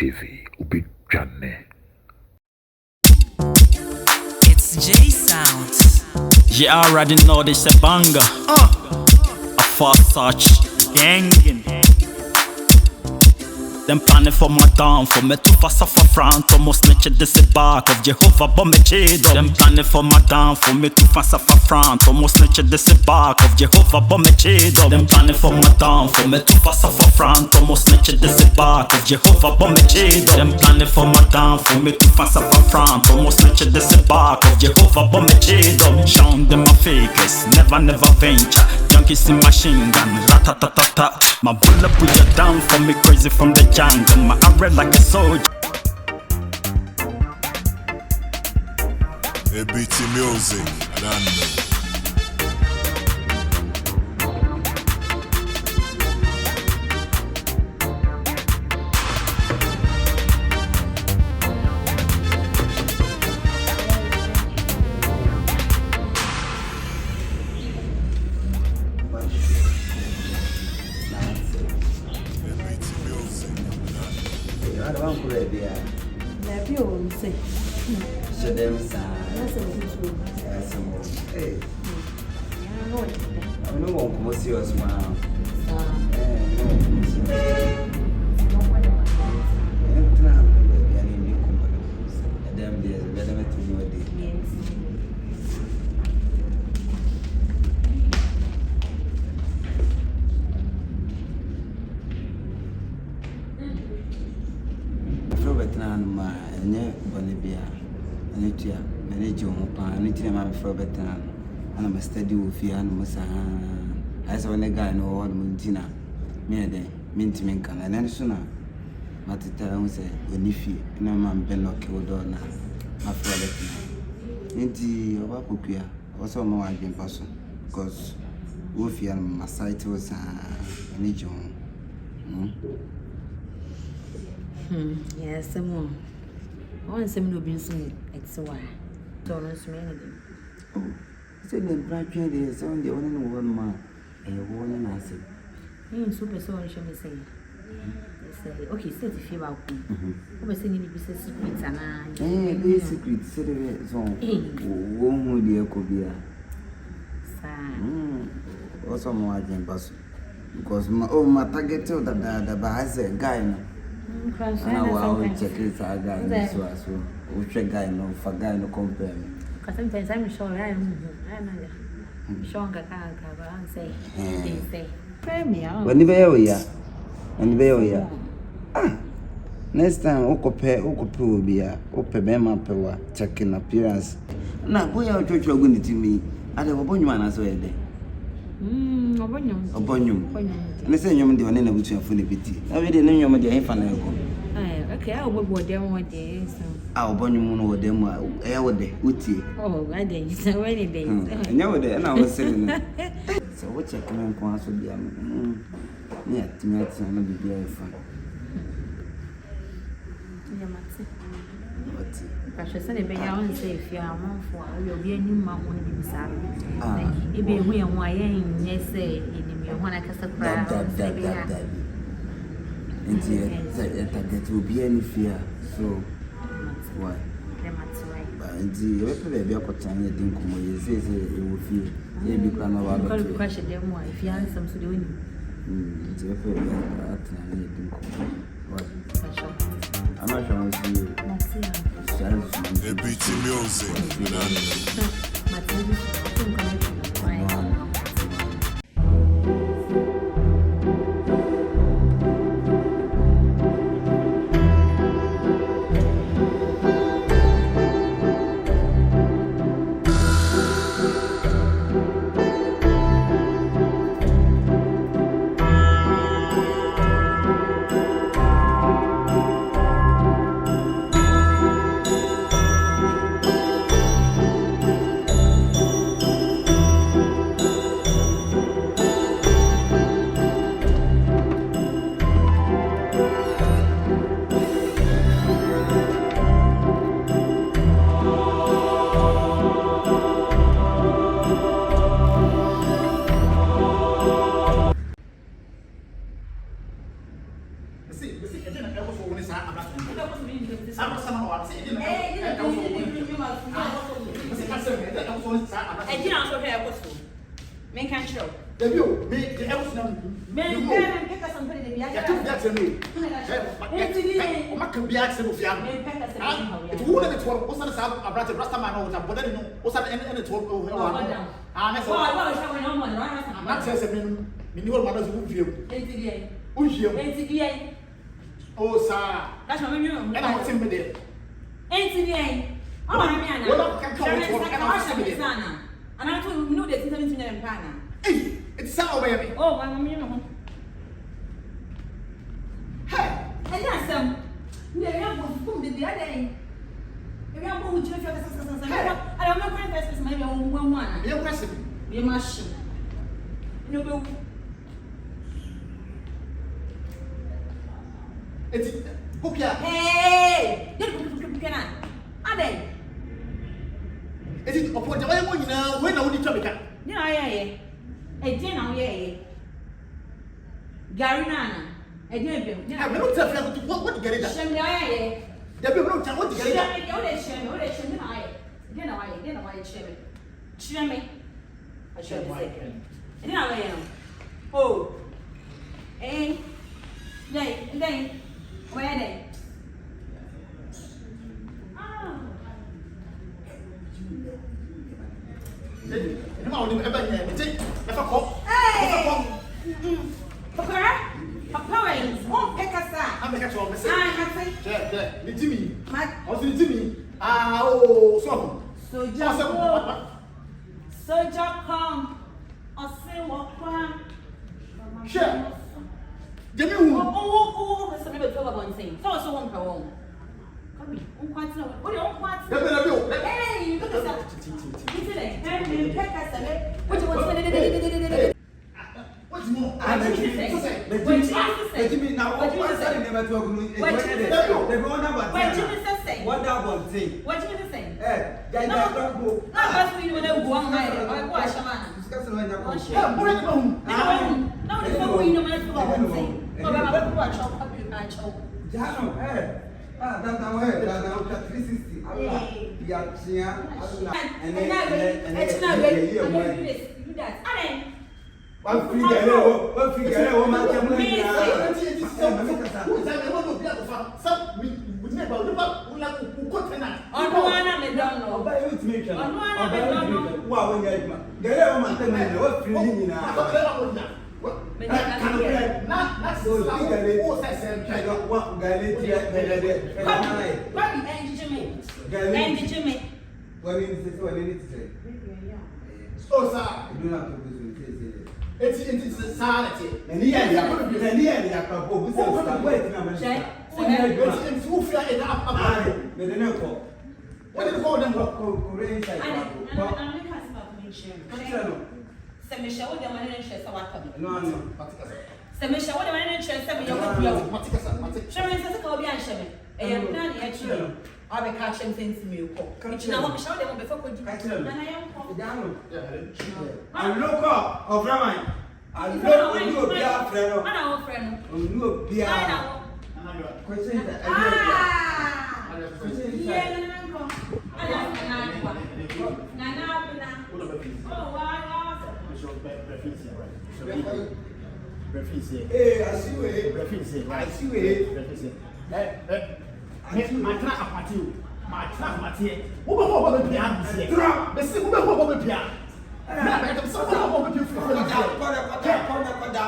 TV, ubijane. It's J Sounds. You already know this a banger. A fast touch, gangin'. Them planning for my downfall, me too fast off a front. Almost snitch this is back of Jehovah, but me cheat. Them planning for my downfall, me too fast off a front. Almost snitch this is back of Jehovah, but me cheat. Them planning for my downfall, me too fast off a front. Almost snitch this is back of Jehovah, but me cheat. Them planning for my downfall, me too fast off a front. Almost snitch this is back of Jehovah, but me cheat. Shown them my fakers, never venture. Junkies in machine gun, ratatatata. My bullet put you down for me crazy from the jungle. My array like a soldier. ABT Music, London. I don't want to be a Nephew, say, so them sir. that's a good Yes, hey, I know it. I don't want to see us now. And I'm a steady with you and Musa. I saw a guy no one Muntina. Me a day, mint minkan, and then sooner. Matita say, when if you, no man been lucky or donna. After that, indeed, or Wapukia, also more again person, because Wolfie and my sight was a need you. Yes, some more. I want some new business. It's why. Don't many. Oh, said the bright trade is only one man, and a woman answered. Super so I shall say. Okay, say if you are who was singing business secrets and I. This secret, said it song. One would be a cobia. Also, more again, because my target told that the Bahaza guy. And I will check it out, guy, so we check guy no for guy no compare me. Because sometimes I'm sure I'm sure I say, say, pray me out. When the bear we are, and bear we are. Next time, Okope will be a Opemema Pewa checking appearance. Now, go out to your going to me. I have a bonus as well. Upon you. And the same you do an enemy to a funny pity. I really know you, my dear infant. Okay, I will go there one day. Our bonny moon or them were day, Uti. Oh, I did. So many days. And you were there, and I was saying, so what your command points would be near to me, it's not be very fun. But she said, "If I say if you are one for you'll be a new man when you decide. If you be why yes, say in your one I can surprise. And that will be any fear, so why? But indeed, if you have a time, you think you say you will feel you become a question them why if you have some to do. I'm not sure to see you. ABT Music, London. so sa ana. E gina so hwe e koso. Men kan chiro. Debi o, me the else na. Men kan peka somebody de bia. Ya tu bia tell me. O ma kan bia tell me fia. Men peka se ha ya. It won't be to o sa sa abrate rasta man o ta bodani no. O sa ene to o wa. Ah, na so. Wa sha we no mo no na. Na tell say me ni ho ma na so wu fie. Enti die. O fie. Enti die. O sa. That's what me know. Ena o tim me there. Enti die. Oh, na me ana. Wala kan ka o to Ana sha me sana. Ana to me know the thing that me tell me pana. Hey, it's sa o me. Oh, my mommy no. Hey. And that's we are going to the other day. We are going to I don't know when that's maybe one. Me question. We machine. No go. It's Popia. Hey! Can I? Are they? It's upon the way now when I would Jamaica. Yeah, yeah. A dinner, yeah. Gary Nana. I didn't I will not tell you what to get it. Shem, yeah. The people don't tell what to get it. I should say. And now I am. Oh, eh? They, where are they? Ah. You know, ever here. Never call. Hey! Papa? Papa, won't pick us up. I'm a catch all the same. I have to. Yeah, the Jimmy. My. Also, the Jimmy. Ah, oh, so. So just go. So just come. I say what plan. Sure. Jimmy, oh, so maybe tell about thing. So one per one. Come on, quite no. What do you want? Hey, you look at that. It's it. Hey, pick us up. What do you want? What's more? I'm a Jimmy, now what say never talk no. The go number. What Jimmy say? What that was say? What Jimmy say? Guy don't go. No, that's when you will go on my. I watch a man. Discuss no na ko. Yeah, boy, no. No, the phone we no man to go on say. No, I will watch up you and show. Jano, that now that 360. Allah. Ya tia. Allah. And it's not ready. Do that. And one figure, one man can Who is that? I want to be able to some we never who got tenant. on one and don't know. Buy it me. On one and don't know. Wow, when you get a woman tell me what feeling now. Not so who says I don't want Galati. What and Jimmy? What is it? What is it? so sir. You don't have to do It's a sanity. and he had a couple who said, wait, no, It's who fear it up. but the no What do you call them? Semisha, what the money interest about No, no. Semisha, what the money interest of your Sherman says, I'll be answering. I am not yet sure. I'll be catching things to me. Which now I'm sure they will be focused. And I am. I look up of Raman. I look at you, Pia Freno. I know, friend. You, Pia. I know. Question that Yeah, I hey, I see it. I see it. My track at you. My track, Mattia. Who will be behind this? The same will be behind.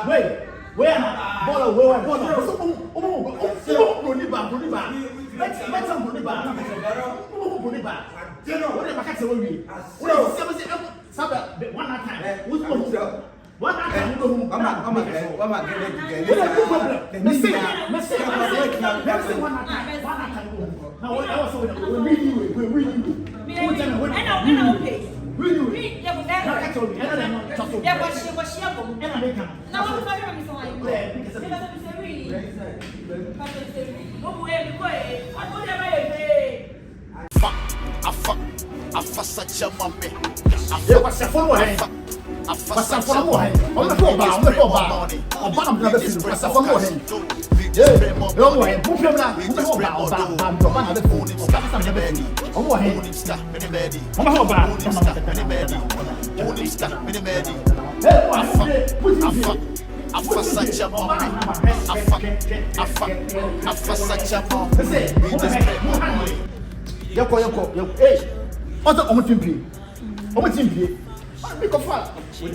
Wait, where I just pray more Yo, money. boy, book him now. We Book just him pray now. more Bam, dough. bam, bam, bam, bam. Phone him stack, Bam, many bedi. Oh, boy, Phone him stack, many bedi. Mama, how bad? Phone him stack, many bedi. Phone him stack, many bedi. Hey, boy, put him here. Afa such a mom. Afa such a mom. Listen, We just pray more money. Yoko. Hey, what's up? I'm team P. I'm team P. Make a fire. Wait,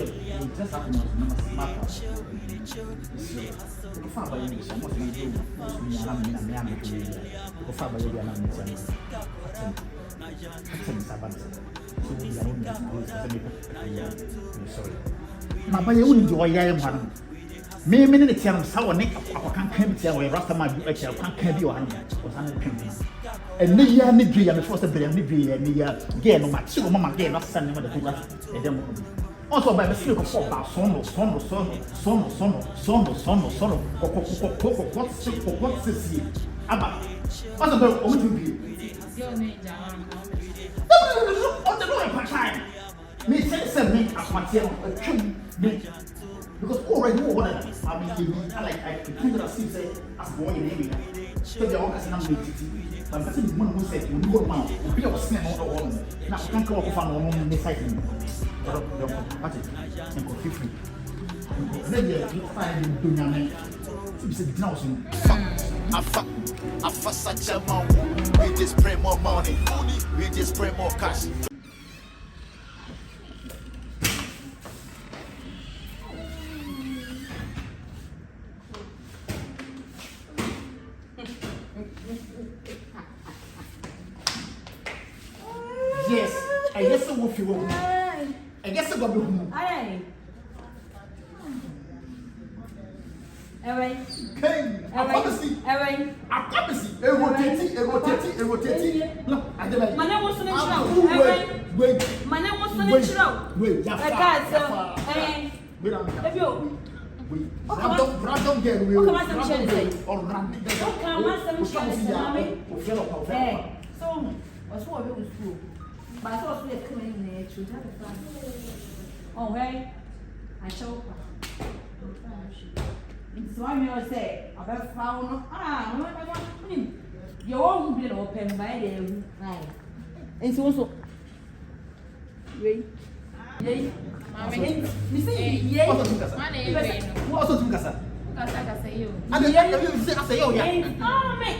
just happen to remember smart. Go far by you. Some of you do. Me and me am to you. Go far by you and I'm to you. So we are only sorry. My boy, you wouldn't do what I am. Me ne tiam sawo ne akokan kan bi tiam we rasta ma bi acha akokan kan bi o han o san kan bi enne ya ne dwe ya me force bere ne dwe ya ne ya ge no ma chi o mama ge no san ne ma de ko e dem also by me sleep for ba sono ko sisi aba also by o mutu bi Yo, Ninja. o te no e pa time me say me akwate o twem me because already know what I mean, I think that I see say as boy in area. So they all can number 80. But I think one who said you go now, we are seeing all the one. Now we can't come up with an the site. What is it? And go 50. Then you find in Dunyame. It's a thousand. Afa such a mom. We just pray more money. We just pray more cash. Yes, I guess so. If you will, I guess I got the room. Aye. Away. Hey, I promise you. Away. I promise you. Rotating. No, I don't like. My name was Natural. Wait. My name was Natural. Wait, I got so. If you. Brandon get real. Okay, Master Michelle say. Or Randy. Okay, Master Michelle say. Hey, so what's what we school? But I thought we were coming in there to have a fun. Oh, hey, I show up. It's why me say, I have found you won't be open by the right. And so also, wait, yay, you see, yay, Also to Casa. I say, oh, yeah. oh, me,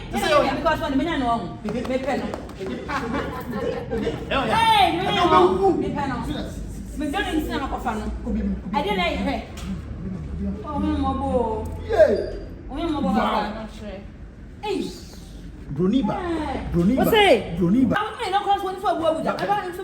because when the men are on, they pen. Hey, no, they pen. We don't need to know of I didn't like oh, my boy. Yay. Oh, my boy. Hey. Bruniba. What's it? Bruniba. I'm not going to go with that. I don't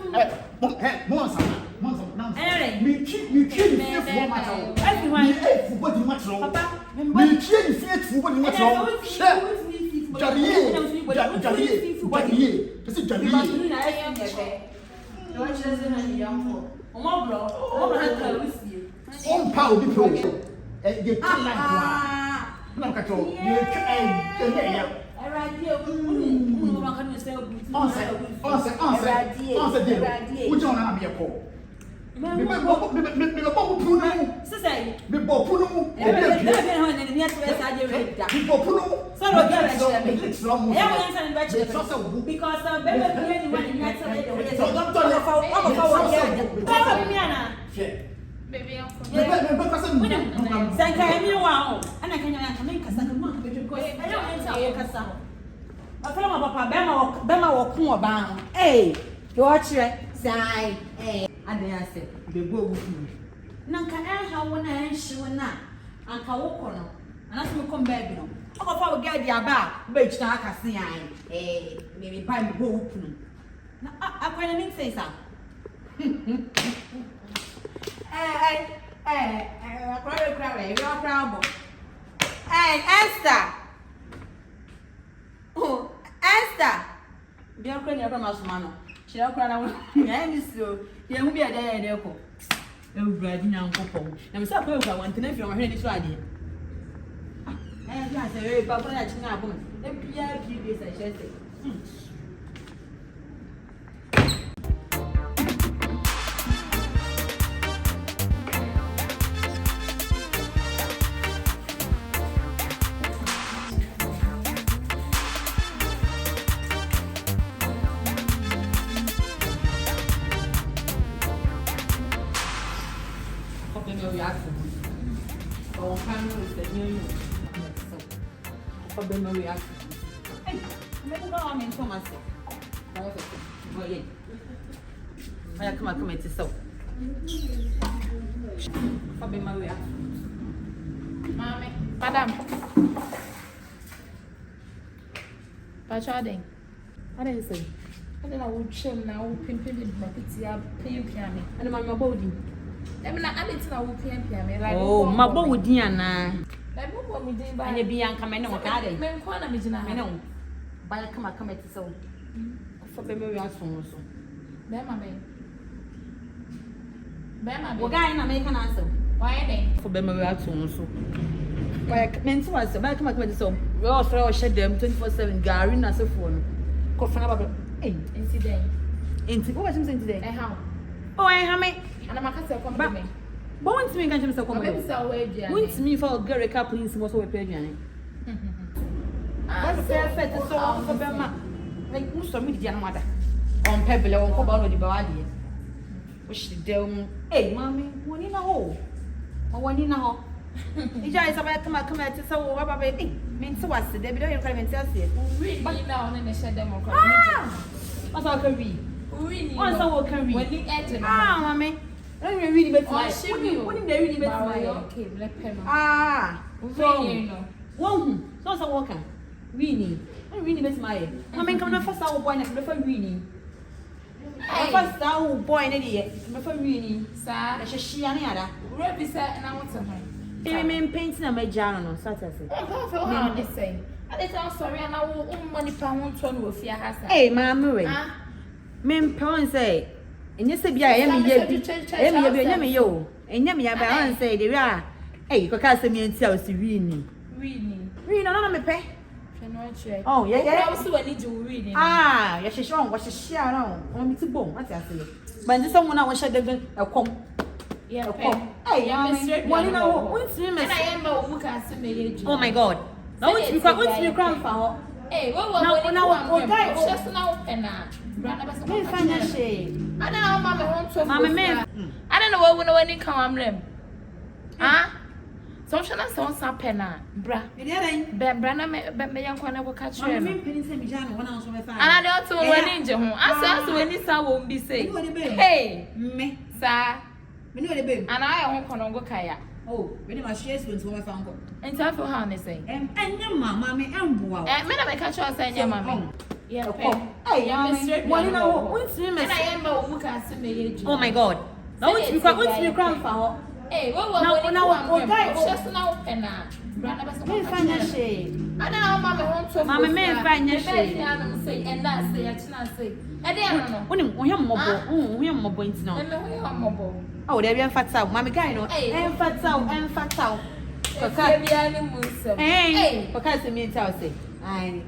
Bema walk about. Hey, watch it. Say, hey, I dare say, the go with you. Nanka, I have one and she will not. And can walk on. And as we come back, you know, I'll get the about, but I can see I, hey, maybe buy me go open. I can't say so. Hey, you're proud. Hey, Esther. Oh, Esther. Be a credit from us, man. She don't cry now. Yeah, so you will be a day and echo. You will be a young couple. I'm so proud of one to know if you're ready to idea. And I say, Papa, that's not one. Let me have a few days, I shall say. problem we have. Oh, can you say you? Problem we have. Hey, me go on in Thomas. Oh yeah. I come at so. Problem we have. Mommy, madam. Pachading. I didn't say. I don't know what chim now, pimping with my pity, pay piano, and my body. I mean, I didn't know who pay piano. Oh, my body, Diana. Like, what we did by And you be young, come in on Friday. Men, Kwana, I know. But I come at so. For the Mary Aston. Bema, Bema, Well, guy, I make an answer. why then? For the Mary Aston. Why, meant to us, back my so. We all throw shed them 24/7, Gary, and so phone. Coffin about Incident. what was him saying today? And how? Oh, I have me. And I'm a castle from me. But once me can't so come. Maybe so, wait, Once me for Gary Caplin was so a pagan. What's the effect of so for Bema? Like, who's some media mother? On Pebble or Cobalt the body. Which the devil, hey, mammy, one in a hole. Or one in a hole. It's just about come at so what baby. Means so what's the Debbie? Don't you come and tell you? Really, now, and they said them on What's our career? Really? What's our career? When the edge. Mammy. Don't you really bet my she wouldn't they really bet my okay, let pen. So, you know. one, so walking. Really? I really bet my. I mean, come the first hour boy, and the first really. The first hour boy, and idiot, the first really. Sir, I should she and the other. Ruby said, and I want some. They mean painting a major on Saturday. How they say? I did tell sorry, and I will money pound one with your house. Hey, Mamma, men parents say, and you say, I am yo, and Yammy, I say, they are. Hey, because me and tell us to read. Read on me pay. Oh, yeah, also I need you reading. Ah, yes, she's wrong. What's a share on me to bone? What's that? But this someone I wish I didn't come. Yeah, hey, one in our once we miss. I am a woman can see me. Oh my God. Now it's you cry for. Hey, what guy just now and me find a shade. I don't know, Mamma wants to. Mamma, man. I don't know when it come them. Huh? So shall I sound some penna, bra. Brana, me young corner will catch you. And I don't know when ninja home. I saw when this I won't be safe. Hey, me, sir. And I won't go kaya. oh, really, my shares went to my found. And time for how they say. And your mamma, me, and wow. And men I catch us and your mamma. Yeah, hey, one in our once we miss. I am a woman can see me. Oh my God. Now it's you cry for. Hey, what guy just now and me find a shade. I don't know, Mamma wants to. Mamma, me find a shade. And that's the I say. I don't know. When we have more points now. Oh, there be fat out. Mamma guy, no, and fat out. Hey, because the mean tell say. I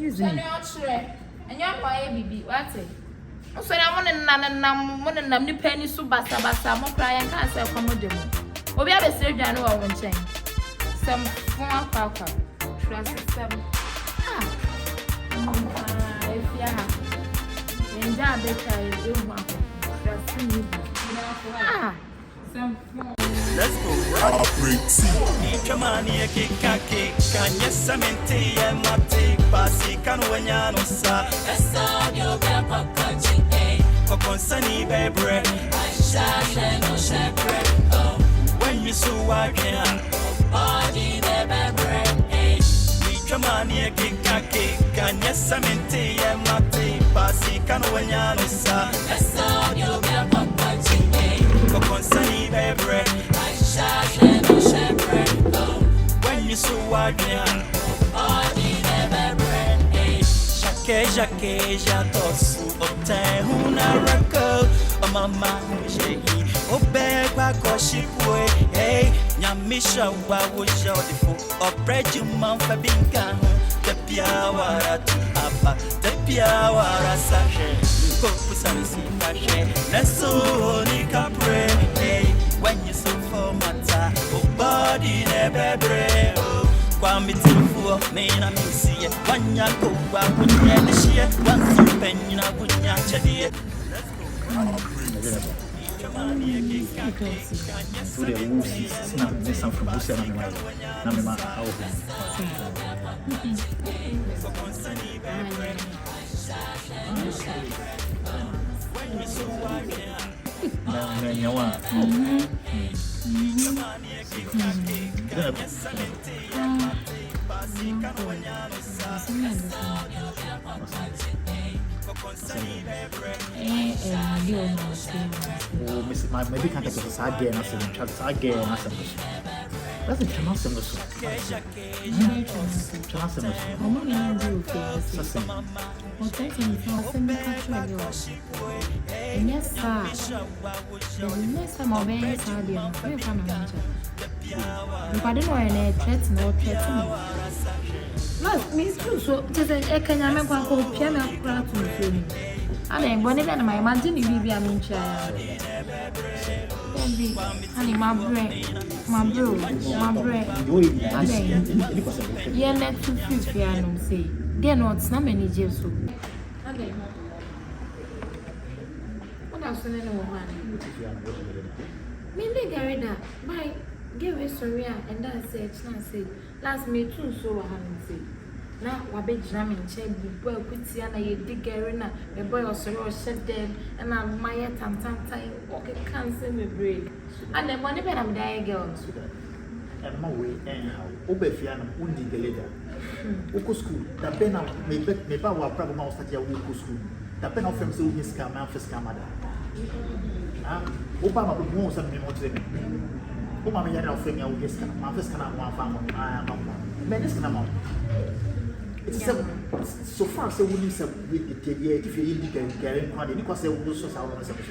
excuse me. And you're my baby, what's it? So I want to none of penny so basta, more cry and can't say accommodate. Or we have a surgeon I know I won't change. Some form of trust some. If you have, and that better is you want some form. Let's go. Chamani kikake kanya samenti ya mate basi kanwanya no sa esadio be pakachi kokonsani bebre aisha no shebre when you so again body the bebre chamani kikake kanya samenti ya mate basi kanwanya no sa esadio be pakachi kokonsani bebre aisha no shebre when you so again body never break Jake jatosu obtain huna rako mama shehi obegba koshipwe hey nyamisha wa wosha odifo opreju man fa binka the piawara tu apa the piawara sache popusani si fashe neso ni kapre hey when you so for mata body never break kwami tifu me na me see wanya go wa kunya the shit once you pen na kunya chedie let's go So the who sees now this some from Lucia na me ma out. Maybe can't take us again as a child again as a that's a chance of us. Yes, sir. The next time I'll be in Saudi, I'm very familiar. If I don't know any threats, no threats. Look, Miss True, so just a can make one called piano crowd to me. I mean, when even my imagine you be a mean child. Honey, my bro. I mean, yeah, let 250 I don't say. They're not so many years so. Okay. What else in anyone? Maybe Garida, my give a story and that's it. Last me too, so I haven't said. Now, what big jamming, check the boy, put Tiana, you dig Garina, the boy was so shut them, and I'm my time, okay, cancel me break. And then one even I'm dying girls. And my way, anyhow, Obefiana, Undi the leader. Uku school, the pen of me power problem house at your Uku school. The pen of them so his scam, Memphis Camada. Obama would most of me more to them. Obama Yana of Fenya, his Memphis Canam, one family, I am one. Menace Canam. It's so far, so we need some with the idea if you indicate Gary Quadi, because they will so sound on something.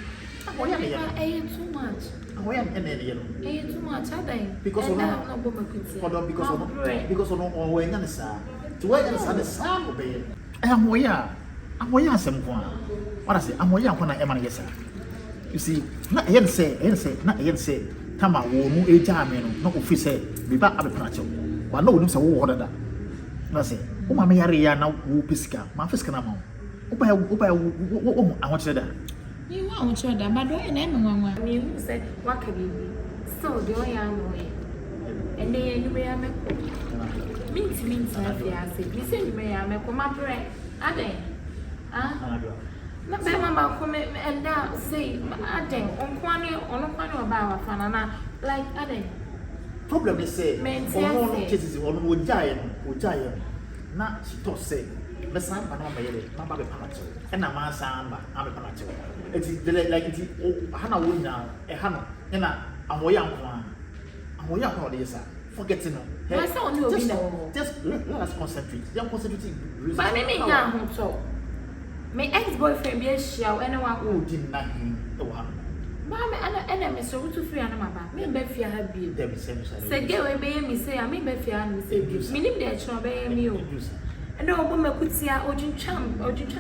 Too much. I am Too much, are they? Because of because of no way and sir. To wait and the sun obey. I am where some one. What I say, I'm where when I am on yes. You see, not yet say, Tama will move a jam, no officer, be back at the plateau. But no one knows a water that. I say, oh, my area now, who pisca, my fisk and amount. I want you that. You won't show that, but don't anyone. I mean, who said, what can you be? So, the only way. And then you may have a means, I say, you say you may have a command, are they? Not Mamma come and now say, I think, on Quani about Fanana, like, are they? Problem is say, all cases on giant, not to say. The son, I'm not a panacho, and I'm a samba, I'm a panacho. It is like it is Hannah would now, a Hannah, and I'm a young one. I'm a young one, sir. Forgetting them. Just let us concentrate. Young concentrating. But maybe young, so. My ex-boyfriend be a show, anyone who did nothing. Mamma and I'm so to free and mamma. Me and Beffy have been. Say, go away, me say, I mean, Beffy and say, meaning that you'll obey me. And no woman could see our Ojin Cham,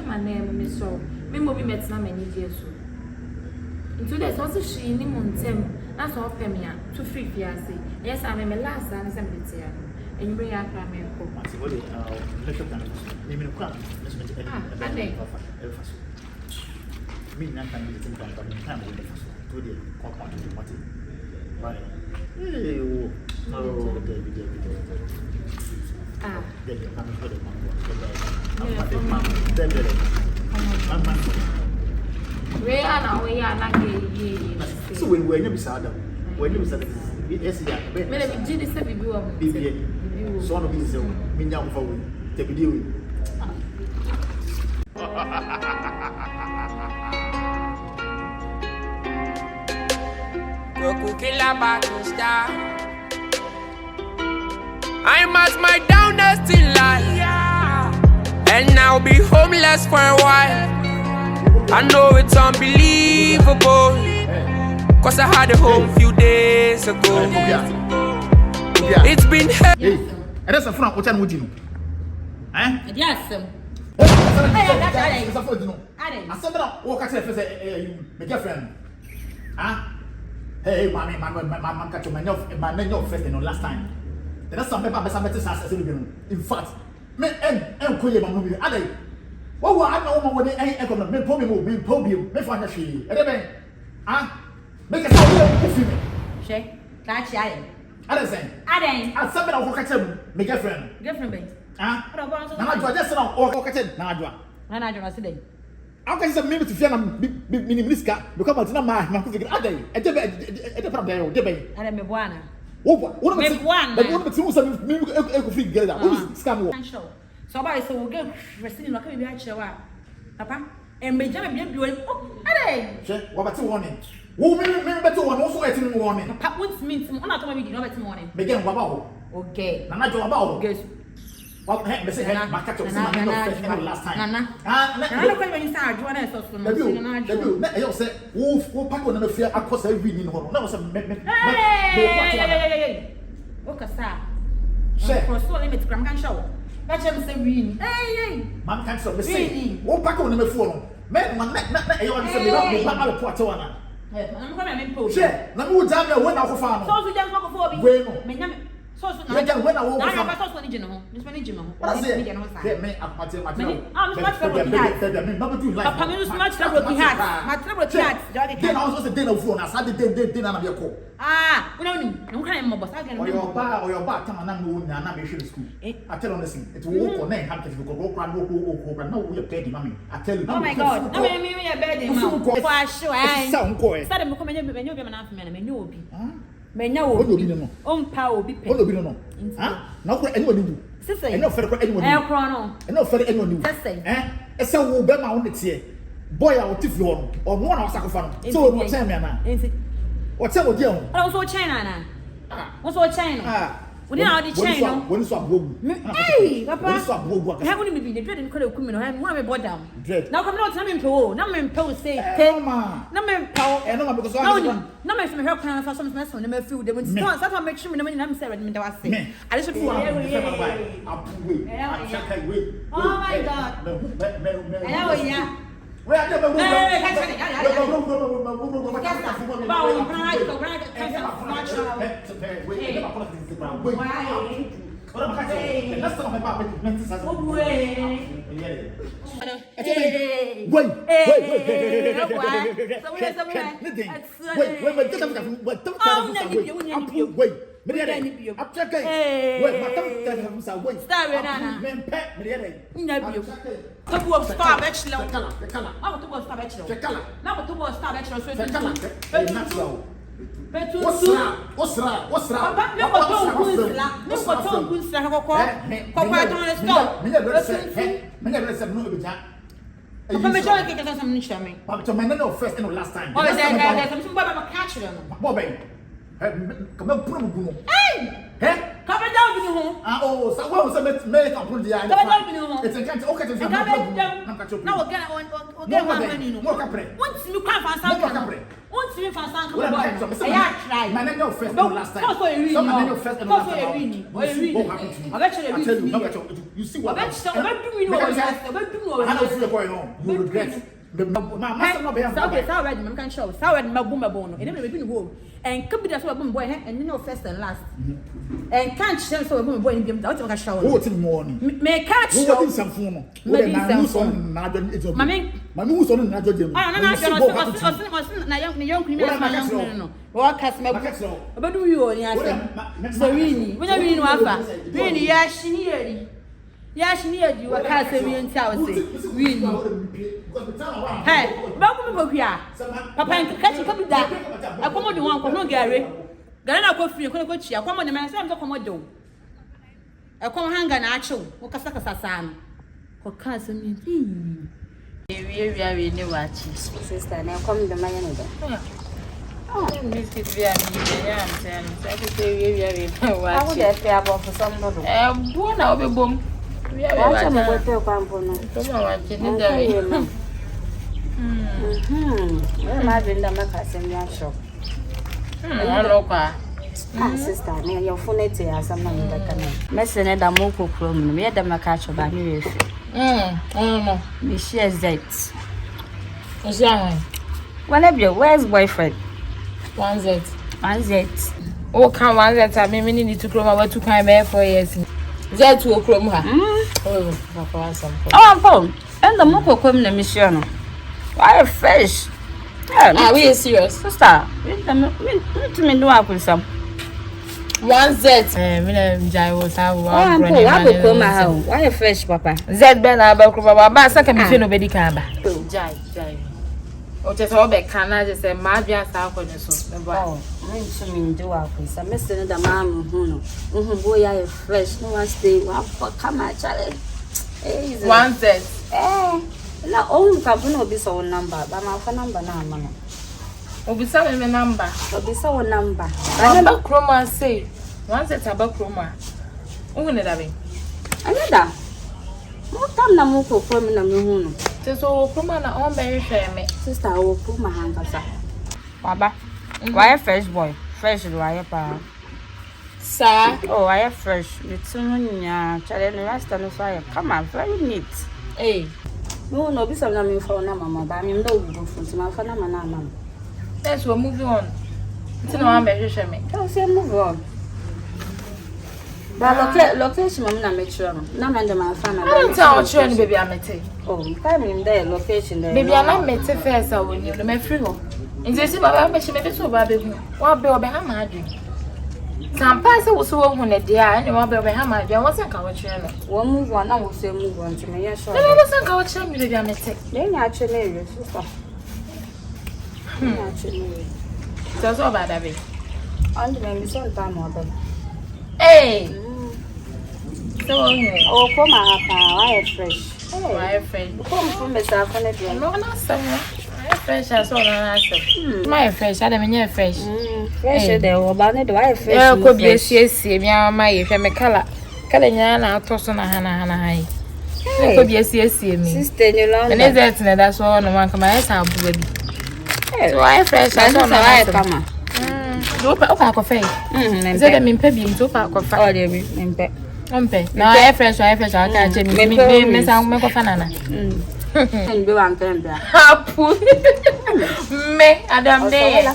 my name, Miss So. Me movie met some many years. Into this also she in him that's all Pemia, 2 free fiancé. Yes, I am a last and assembly. And you bring up my man. Me not can be the time with the first to the company to party. Right. We are not so when we're never sad, when you said yes, so on of his me now for the video. I must my downest in life, and now be homeless for a while. I know it's unbelievable, cause I had a home few days ago. It's been hey, and that's a front what I'm with you. Eh? Yes, I said that walk at first my girlfriend. Huh? Hey, my catch my name first and last time. There's some paper in fact, me and Kuya Mamma are they? What I know when they ain't economic, me find a she. Huh? Make a sound of me. She, catch I. Understand? Aden. And something I'll catch him, my girlfriend. Girlfriend, babe. Huh? What about Now, just now, or catch it, now. And I don't know. How can you maybe to fear Miniska because I'm not my figure? Are they? A debate. I am a buana. What Maybe one. But what two some free girl? Scam. So I so we'll go resting like a show. Papa, and Benjamin doing. Oh, Aden. What about 2 warning? Who remember to one also at warning? Papa wants me to not to me this morning. Begin Babao. Okay. Nana Babao. Guess. What happened? Say, my catch of last time. Nana. I don't know when you start doing it. So, you say, who pack on the fear across every in home. That was a okay, sir. Share for so limit gram can show. Catch him say win. Hey, man can't stop the same. Who pack on the phone? Man, you want to say, I'm a Portuana. I'm going to post. Share, now who damn you when I found. So, we don't go for me. So, when I walk, I was on the general. This one is general. What I say? Get me up my tail. I'm much better. Never do like Papa is much better. He has my trouble chat. Then I was a dinner phone. I started dinner of your call. Ah, we don't know. No boss. I can your bar or your bar. Come on, I'm not sure school. I tell on listen. It's walk or name. Have to go around, no, we're petty, mommy. I tell you. Oh my God. No, me a bed in my sure. Sound quiet. Saturday, come in when you're going to have me and you'll be. Menya wo bi ompa obi pe obi no ha na ko eni woni du sese eni ofere ko eni woni e kro no eni ofere eni woni sese ese wo be ma wo netie boy a wotifi ho no ono na wasakofa no so wo chen me na enti wo chen wo die ho o so chen na wo so chen no Uni na odi chain no. Woni so abogu. Hey, papa. Woni so abogu aka. He woni me bi the dread nko ku mi no. He wona me bodam. Na come not na me mpewo. Na me mpewo say. Na me mpewo. E no ma because na me hwe kwan fa so me so na me feel dem. So that make sure me na me say ready me da wase. I just feel abu. Oh my God. Hello ya. Where are the Come down with you. Oh, so what was a make up on the island? It's a country. Okay, it's a now again, once you can't find something, once you find something, I tried. My name first, no last time. Some of first and last time. You see what I'm going on. You regret. My master no be okay, so already me can show. So already me boom no. E dey be no home. And come be that so boom boy and no first and last. And can't share so boom boy be that what show. What in morning? Me catch show. What in some phone? Me na who so na do ejo. Mami who so na do dem. Ah na na young criminal no. What cast me. Obedu you o ni ase. So wini. When you wini wafa. Wini ya shini yeri. Yes, near you a cast of me say, really. Hey, welcome here. Papa, catch you come that. I come on the one, come on, Gary. Garana go free, go chia, come on the man, I'm talking about do. I come hang an actual, Okasaka Sasan. For cousin me. We new watch. Sister, now come the man. Oh, Miss it via me. I would have fair about for some noodle. One I'll be boom. I'm going to tell Pampono. Imagine the Macassar shop. Sister, near your phone, as some money that can. Messing at the Moko Chrome, we had the Macacho by me. Miss that. Whenever where's boyfriend? One Z. Oh, come on, that I mean, we need to grow over 2 kind 4 years. That will chrome her. Oh, I'm phone. And the Moko come the mission. Why fish? Ah, we are serious. Sister, me do akusam. 1Z. Me jai was have one. Why a fresh papa? Z Ben Abakruba, but second me feel nobody can ba. Jai. O just all back can I just say my dear South on so. Oh, me do akusam. Mr. the man who boy I fresh. No one stay. Come on, Charlie. 1Z. Na own company be so number, but my phone number now, man. Obisa me number. Obisa number. Aba Chroma say. 1Z aba Chroma. Uhune da be. Another. Mo tam na mo ko from na me hu no. So Chroma na on be hwe me. Sister wo Chroma hankasa. Baba. Why fresh boy? Fresh do I pa. Sir. Oh, I am fresh. It's nya chale no rasta no fire. Come on, very neat. Eh. No, be some na me for na mama, but me ndo go for my for na mama. Let's we move on. It's no one be hwe me. Oh, say move on. But location mama na make sure no. Na man dem afa na. I don't tell children baby amete. Oh, come in there location there. Baby ana mete first a woni no me free ho. Nti se baba be hye me be so baba be hu. Wa be obe ha ma adwen. Sampa se wo so wo hu ne de a ene wa be obe ha ma adwen. Wo se kan wo kire no. Wo move on na wo say move on to me yes sure. Na wo se kan wo kire me baby amete. Then ya kire na you sister. Ya kire. So baba be. And me so time obe. Eh. So oh, come on, why fresh? Oh, why fresh? Come from the south and the no, not so. I fresh as all answer. My fresh, I don't mean fresh. Fresh, there were banner, why fresh? Yeah, could be a CSC, my if I'm a color. Kalanyana, Tosana Hana High. It could be a CSC, me. Sister, you long. And that's all no one come my house. So I fresh, I don't know why I come. Don't pack of face. Is that I mean, Pebby, so pack of fire, and pet. Now I fresh, I can't change me. Miss Uncle Fanana. And go and turn back. Me, Adam Day. I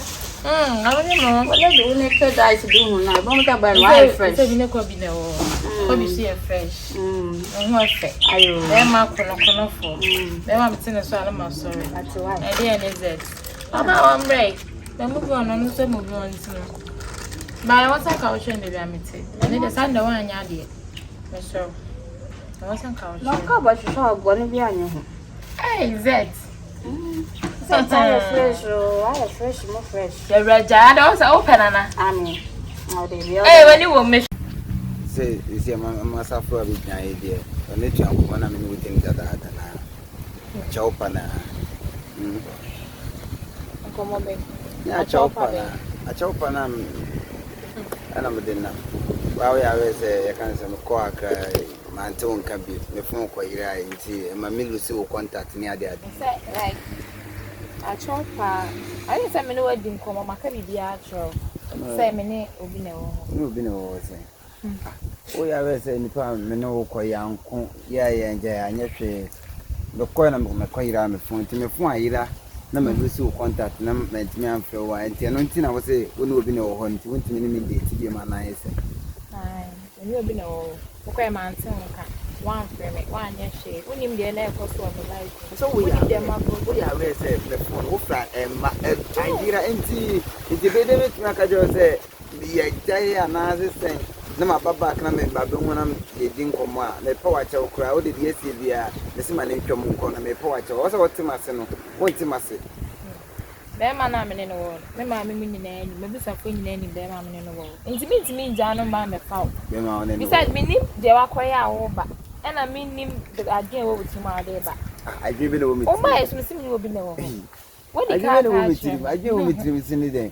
don't know. What do you could I do now? Won't I buy my fresh? You could be no. Probably see a fresh. What fact? I am Mark for. Then I'm saying a solemn of sorry. That's why. I didn't say. I'm break. Then move on, I'm still moving on. But I was a couch in the Ramity. And it is under one yard. So, I wasn't couch. No, but you saw one behind you. Hey, Zed. Sometimes fresh, I have fresh, more fresh. The red jar also open, Anna. I mean, hey, when you will miss. Say, you see, I'm a sufferer with my idea. I need to have one of the things that I had now. Chopana. Come on, baby. Yeah, Chopana. A Chopana. And I'm a dinner. Well, I was a cancer quark, my tone can be the phone quite right. And my middle still contact near there. Like, a chopper. I didn't say me no wedding come on my carry the actual. Say me ne obino. No, be no say. Oh, I was saying, no, quite young. Yeah, and yes, the corner of my quite around the phone to me for either. No, my Lucy contact them, meant me and Phil. And I was say, when you be no home, you went to me to be my nice. And you'll be no okay, man. One frame, one shade. When you get there for life. So we are them up. We are the phone, and my idea empty. It's a bit of it, Macajo say, the idea another thing. No, my papa can make Babu when I'm eating Coma, the power chow crowded yesterday. The Simon in Comun, and the power chow also what to my son, what to my son. Them are not in the world. Remember, I'm in the name, maybe something in them, I'm in the world. It means I don't mind the foul. Besides, me, they are quite over. And I mean him again over to my day back. I give it a woman. Oh, my, Missing will be no. What I give it a woman to him. I give it to him in the day.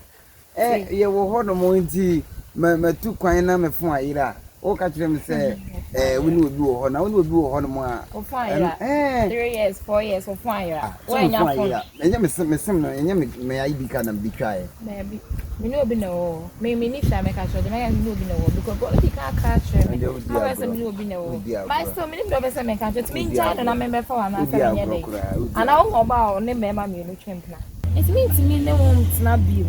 Eh, you will hold a moment. My 2 coin number for Ira. Oh, catch them say, we will do a honor, we will do a honor more. Oh, fire. 3 years, 4 years of fire. When you're and you may I be kind of be trying. Maybe. We know be no. May me need to make a show. The man will be no. Because what if you can't catch him? How else will be no? But still, many of us may catch it. Meantime, and I remember for another day. And I don't know about never me no champion. It means to me no one to not be.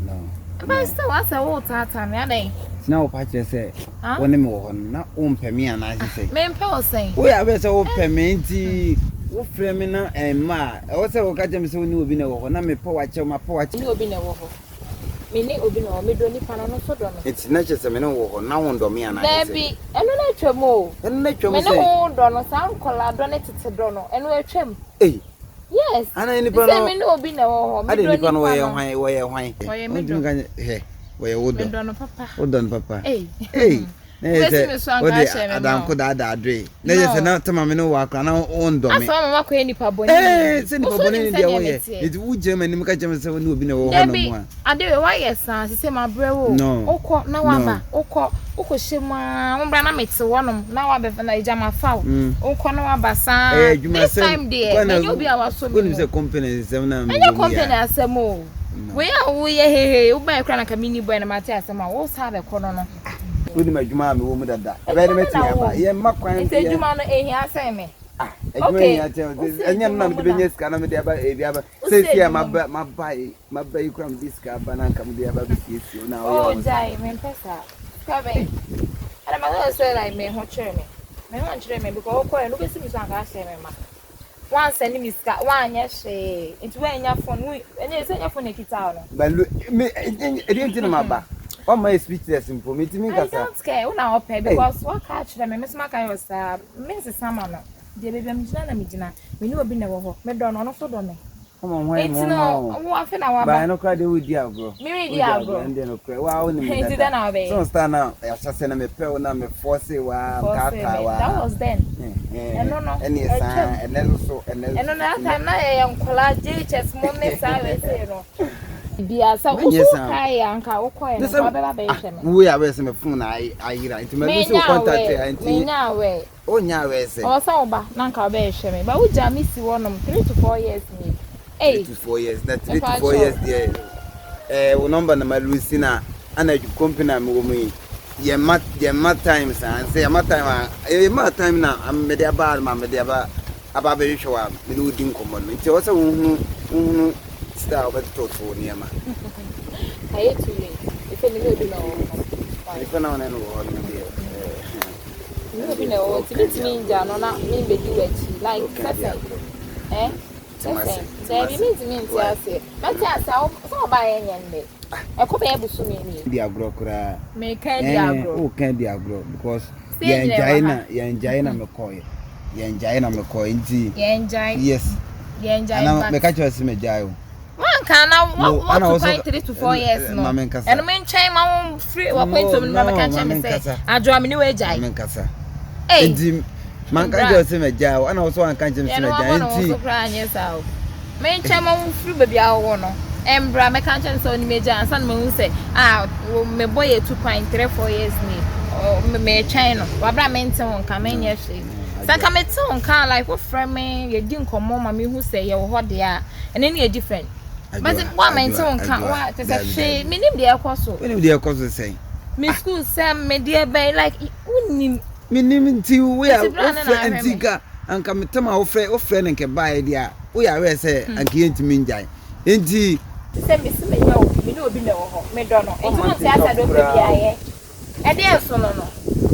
No. But still, what's a water time? Yeah, now, Patch say, one more, not own per me, and I say, men, Paul saying, we are better open me. wo frɛ me na ma wo sɛ wo ka jam sɛ wo ni obi na wo ho na me pɔ wakyɛ ma pɔ wakyɛ ni obi na wo ho me ni obi na wo me do nipa no so do no enti na kyɛ sɛ me no wo ho na wo ndɔ me ana na bi eno na twam o eno na twam sɛ me sɛ no do no sa nkola do ne tete do no eno atwam yes ana nipa no me ni obi na wo ho me do nipa no wo ye hwan me do he wo ye wo do me do no papa wo do no papa Ode adanko da adre na je se na tama me no wa akra na on do me aso mama ko nipa boni se nipa boni ni dia wo ye it wu je me nim ka je me se woni obi na wo ho no mu a ade we wa ye san se ma brewo okọ na wa ba okọ shema mo bra na mete wonom na wa be na ejama faw okọ na wa ba san this time there na obi a wa so me woni se company se na me company asemo we a wo ye hehe wo ba ekra na kamini boy na mate asema wo sa be kono no wodi majuma me wo mu dada e be meti aba ye makwan e se juma no ehia asem me ejuma ehia che enya no na me be nyesika na me de aba e bi aba se sia mabai kram diska aba na kam de aba bi sia na o jai me pesa ka be ara ma go say like me ho chere me ho chere me because okọ e no be simi so aka asem me ma one send me ska one nya she it we nya phone enya se nya phone ekita no ba me e na maba what my speechless information me kasa I don't care una open because what catch them me smaka yo sa me se sama no de be am jina na me jina me ni obi na wo ho me do no so do me come on why no wo afi na wa ba no kwa de udi agro me di agro and no kwa wa oni me da na be so stand now ya chase na me pe na me force wa kaka wa that was then no any sign and then so and no that time na ye nkola JHS mo me sa we say no bia sa uso kai anka ukoye no ba ba be hwe me we are se me phone na ayira nti me so contact nti me nya we o nya we se o sa oba na nka ba hwe me ba uja mi si wonom 3 to 4 years ni 3 to 4 years that 3 to 4 years there wo number na malusi na ana ju company na me wo mu ye mat time san say mat time na me de aba ma me de aba be hwe wa me no din komo no nti o se wo style but to niama aye too late if any no do no if na no no no be no tibiti ninja no na me be do echi like say say be me ase mati asa so ba yende e ko be ebusu me ni di agro kura me kan di agro o kan di agro because ye enjoy na me koy nti yes ye enjoy ana me ka choose me jai one can now 3 to 4 years no and me nchen ma free wa point to me ma ka nchen me say ajo me ni we jai me kasa enti man ka choose me jai ana also an ka nchen me jai enti so kra anye sa o me nchen ma free baby awo no embra me ka nchen so ni me jai ansan me hu say me boy 2.3 4 years ni me nchen no wa bra me nchen won ka me nye hwe Saka me tell on like what friend me ye din komo ma me hu say ye wo ho de a and then ye different but what me tell on what to say me nim de ekoso we nim de ekoso say me school say me de be like unim me nim nti we are antika anka me tama wo frɛ nke bae dia we are we say anka yentimi njai enti say me se me nya o me no obi na wo ho me do no enti mo say asa do bia ye e de so no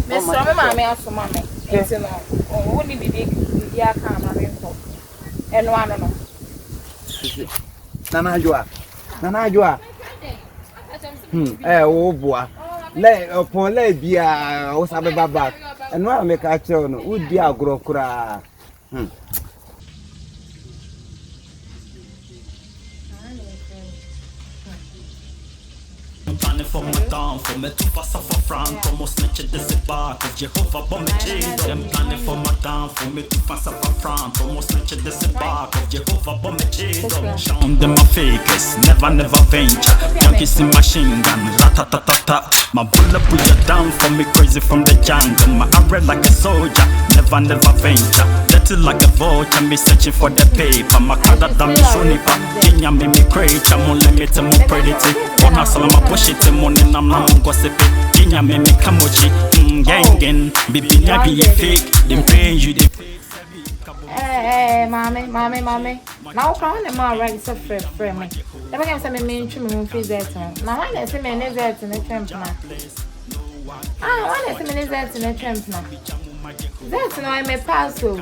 me so me ma me aso ma me enti no o ni bibi aka ma me ko eno ano no nana ajua wo boa le opon le bia o sabe baba eno a me ka che no udi agro kura Planning for my down, for me to pass off a front, almost snatch this back of Jehovah, but me cheat. Them planning for my down, for me to pass off a front, almost snatch this back of Jehovah, but me cheat. Shown them my fakers, never venture. Junkies in machine gun, ratatatata. My bullet put you down for me crazy from the jungle. My array like a soldier, never venture. Dirty like a vulture, me searching for the paper. My card that me sonipa, Kenya me crave, I'm on limit, I'm on predator. One hustle, I'm a push it, morning, I'm not gossip. Kenya me kamochi, gang, baby, ya be a fake. Them praying you, they mommy. Now, come on, my right, so friend me. Never can say me to me free that. Now, I say me is that in the tramp now. Why say me is that in the tramp now? That's no, I may pass so.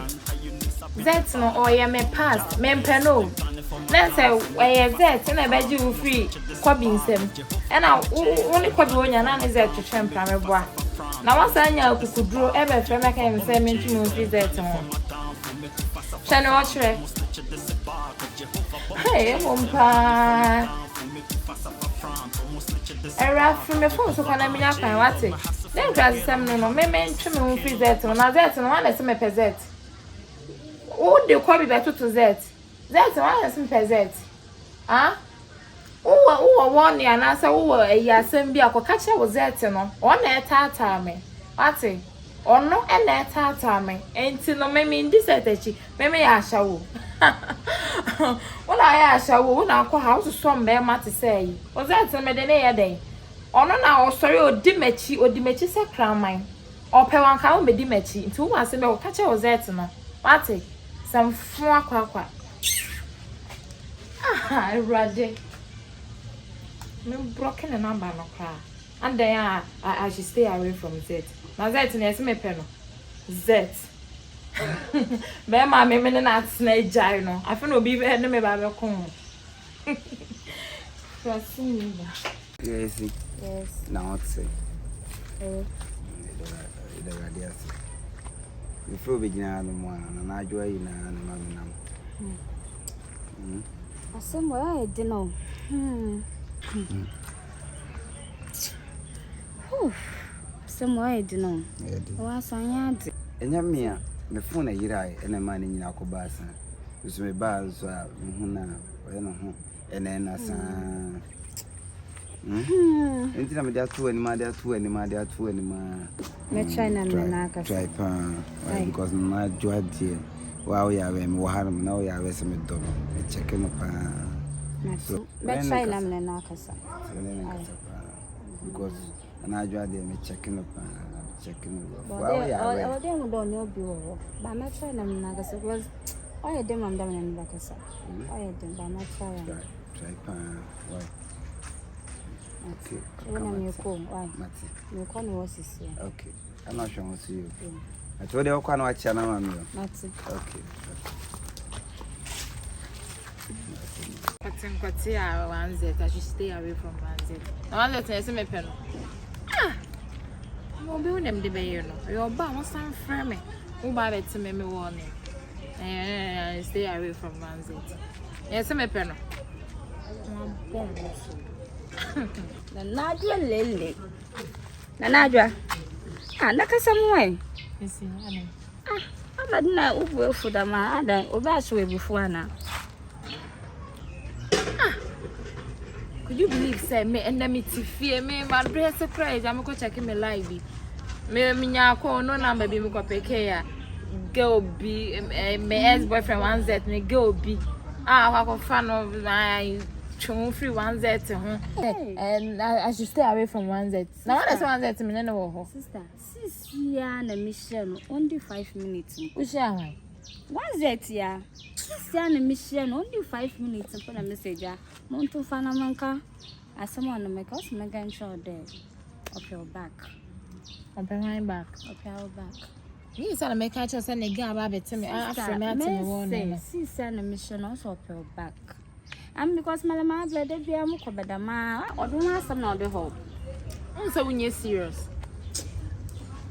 Zet no or ya me past, me peno. Then say, why Zet and I beg you free, cobbing them. And I only could go your nan is there to champion a boy. Now, once I know could draw ever from I can say me to move with that on. Shall I watch it? Hey, Mumpa. A rap from the phone so can I mean up and what's it? Then class some no, me to move with that on. Now that's one as me pezzet. Oh, they call me better to that. That's one as me pezzet. Ah? Oh, one year and I said, oh, a yassam be a catcher was that, no, on a tata me. What's it? Or no, and a tata me. Ain't no me in this at maybe I shall. Well, I shall when I call house some bear matter say. Was that some day? Or no, now, sorry, or Dimechi said crown mine. Or Pewan cow me Dimechi into once a no catcher was that, no. What's it? Some four quack. Ah, Raddy. No broken a number no car. And then I should stay away from Z. Now Z is me penno. Z. Bear my memory not snake gyno. I feel no be very me by the corn. Yes. Now what's it? The radius. Before beginning no more, and I join in I somewhere I don't know. Somewhere I don't know. What's on yard? And yet, me, the phone a year and a man in Yakobasa. This may bars, and then as until I'm there two and my there two and my there two and my. Let's try and try because my joy dear. Wow, yeah, I'm Waharam now. Yeah, there's some dog. Checking up. So let's try and Nakasa. Because and I joy there, me checking up. Checking up. Well, yeah, I don't know. But I'm not trying and Nakasa was. I had them on them and Nakasa. I had them, but I'm not trying. Try. Why? Okay. When I'm your call, why? Your call was here. Okay. I'm not sure what to you. I told you I can't watch your name. Okay. Patin, one Z. I should stay away from one Z. Now, let's me pen. Ah! I'm going to be there. You're bound to stand for me. Who buy it to me warning? And stay away from one Z. Yes, me pen. Nadia Lily. Nadia. Nakasa way. I'm not over for the man. I was way before now. Could you believe, say, me and me to fear me? My dress a craze. I'm going to check him a live. Me, call no number be me go pay girl be my ex-boyfriend one Z me girl be. I have a fan of my free one Z and I should stay away from one Z. Now what is one Z to me no sister. Sis ya na mission only 5 minutes. Which one? One Z ya. Sis ya na mission only 5 minutes for a message. Monto fana manka. As someone to make us make an show there. Up your back. Up my back. Up your back. You said I make a choice and a gab to me after me one. Sis ya na mission also up your back. And because my mother bled be a muko bedama, or don't ask them not the hope. So when you're serious,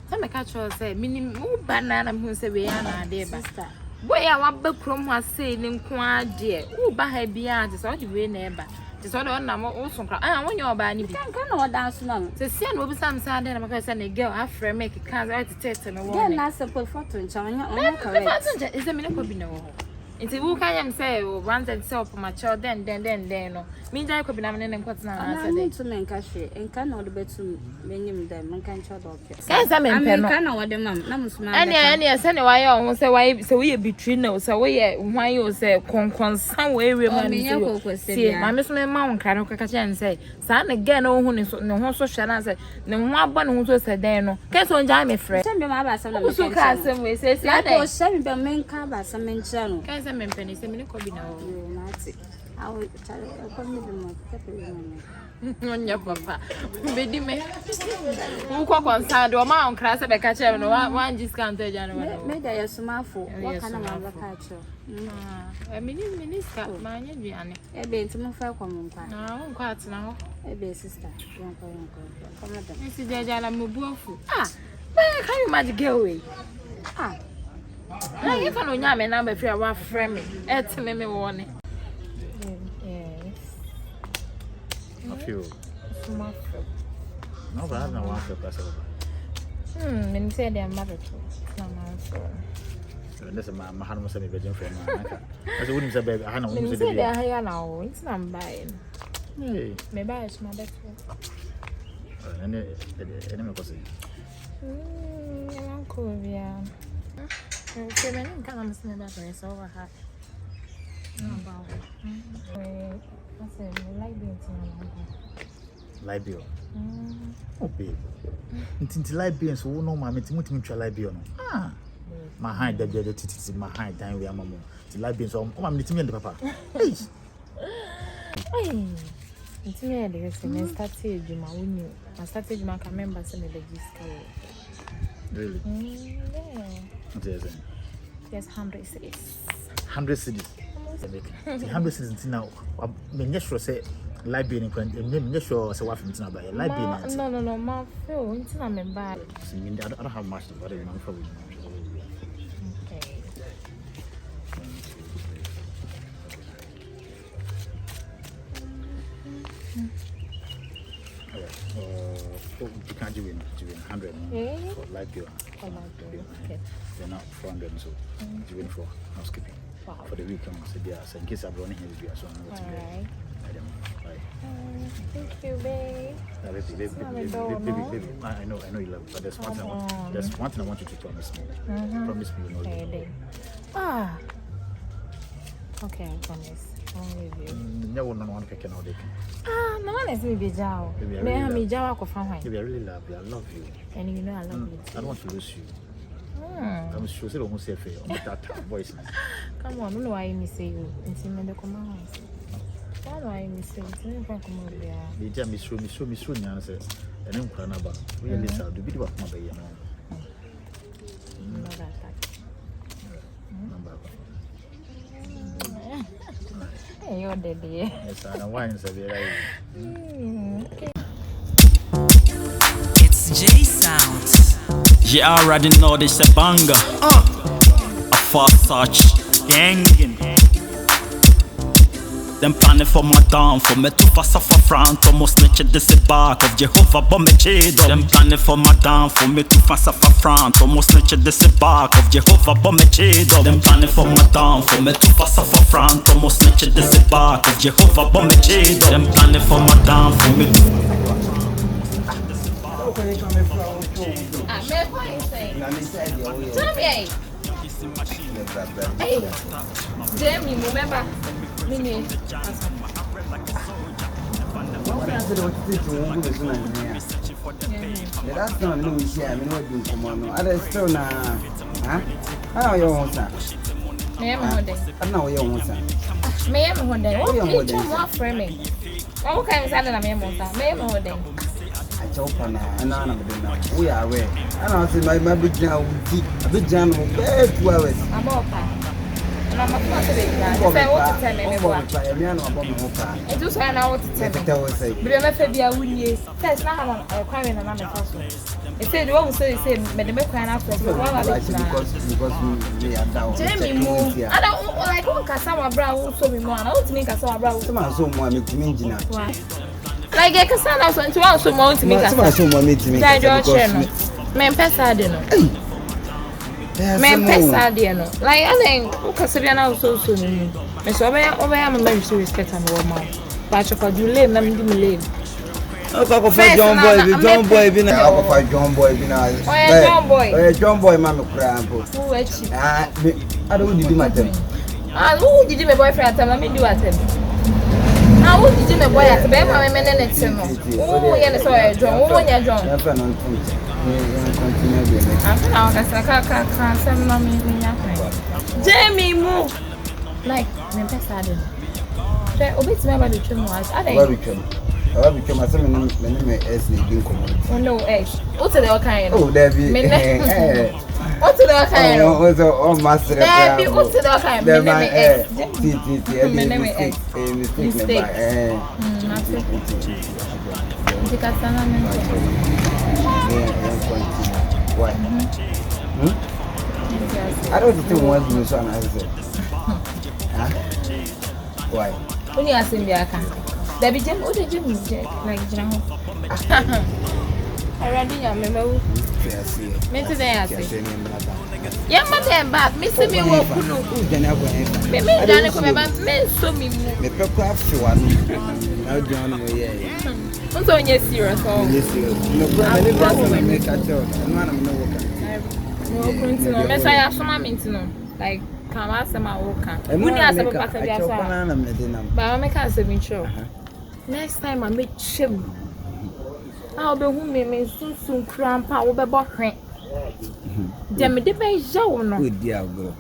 some catch us say, meaning move banana who say we are dear sister. Boy, I want back from was saying, quite dear. Oh, by her beyond is all the way neighbor. Just all on number also cry. I want your banny. Can't go dance long. The sin will be some Sunday, and because a girl after make a can't write to test and a woman. That's a poor photo in China. Is a minute be no. It's a book I am say, once and so for my child, then, no. Means I could be nominated and what's now. I need to make a share and cannot be to many them and can't shut up. Yes, I mean, cannot what the mum. Any, send why I almost say why so we between us. So we why you say, con some way remember. My Miss Mount cannot catch and say, son again, no one is no one so shall answer. No one who said, no. Can't so enjoy me, friend. Send me my bass and so cast some way says, I was 7 the main car by some men channel. Can't I mean, penny, 7 minutes could be no. I will tell you, come with them. On your papa. Baby me. Who kwa concerned o ma on class be catch no one discount January. Me da yesumafo. What kind of catch? Minister, my Indian. E be nti mo fa kwa mo nkwa. Na wo nkwa atena ho. E be sister. Yonko. Come on. Mrs. Jajala Mubuafu. Where can you imagine girl way? Now if I know nyame number if you are friend me. Tell me one. Yes. I feel. No, but I don't want to pass over. Me say they are married too. No man so. This is my hand must be virgin friend. I wouldn't say baby. I know. Me say they are here now. It's not buying. Hey. Me buy is my better. Any cause. I'm cool, yeah. Okay, man, I'm kind of seeing that place over here. I said, like being Libyo. Oh, babe. It's Libyan, so no, mamma, it's much Libyan. My hand, the titties in my hand, time we are mamma. The Libyans, oh, I'm meeting the papa. Hey, it's me, I started you, I started my members in the disco. Really? Yeah. Yes, 100 cities. 100 cities. 100 cities now. I mean, yes, sure, say Libyan and yes, sure, say what from Tina by Libyan. No, my feel into my member. I don't have much to worry about. Probably. You can't do it 100 for Libya. Okay. They're not 400, so you win for housekeeping. Wow. For the weekend, so in case I'm running here, so I'm going to Alright. Thank you, babe. Baby, I know you love it, but there's one thing I want you to promise me. Promise me you'll not leave me. Okay, I promise. I'll leave you. No one want to pick another day. No one is me be Jao. May I be Jao for fun? Baby, I really love you. I love you. And you know I love you. I don't want to lose you. I'm sure they don't say fair on that voice. Come on, I don't know why you miss you. It's in the command. I don't know why you miss you. It's in the command. They tell me, show me, and I said, and I'm crying about we at least I'll do video of my baby. No, that. Hey, you're dead. Yes, and wine said, It's J Sound. You already know this a banger. A fast touch, gangin'. Them planning for my down, for me to pass off a front. Almost snitch this a back of Jehovah, but me cheat. Them planning for my down, for me to pass off a front. Almost snitch this a back of Jehovah, but me cheat. Them planning for my down, for me to pass off a front. Almost snitch this a back of Jehovah, but me cheat. Them planning for my down, for me to. Hey, Jamie, remember? Mimi. That's not no share. I mean, what do you come on? Other still now. Huh? How are you on, sir? I'm not your own, sir. May I one day? What you want framing? What kind of salad am I on? May I one day? I choke on and we are away. And I'll say my big jam will keep a big jam of 2 hours. I'm all and I'm not to if I want to tell me, it was an hour to tell me. But I'm not be a winning. That's not how I'm crying and I'm a person. It said, what was say, but the make an after because we are down. Jamie, move. I don't like one Cassava brow, so we want. I want to make Cassava brow. Someone make me engineer. Like I can stand out to also mount me. Someone meet me. Men pesa dino. Men pesa dino. Like I think Casabiana also soon. Miss Obey, very serious get and woman. But you could lame, let me lame. John Boy, been out John Boy, John Boy, Mamma Crampo. I don't do my thing. Who did you my boyfriend? Let me do at him. How did you my boy at the baby? My men and it's him. Oh, yeah, so I draw. Oh, yeah, John. I'm Jamie, move. Like, men pesa dino. Obey me about the trim was. I think. I be come asem me S dey come. Oh no, what the okay? Oh, there be. What the okay? Oh, master. There be what the okay? There my Mistake. Why? I don't think one do so answer. Why? When you ask me aka. There be gym, what the gym is like jam. I ready ya me me today I say. Yeah, madam, but me say me wo kunu. Me dane ko me ba me so me mu. Me pekọ afi wa no. Na John mo ye. Unto onye serious oh. Yes, serious. No problem, me pass na me catch out. No na me no work. No kunti no, me say asoma minti no. Like come asema woka. Wuni asema pata bia so. Ba me can say me sure. Next time I make shame. I'll be who me soon crampa will be bohre. Dem de be jaw no. Good dear bro.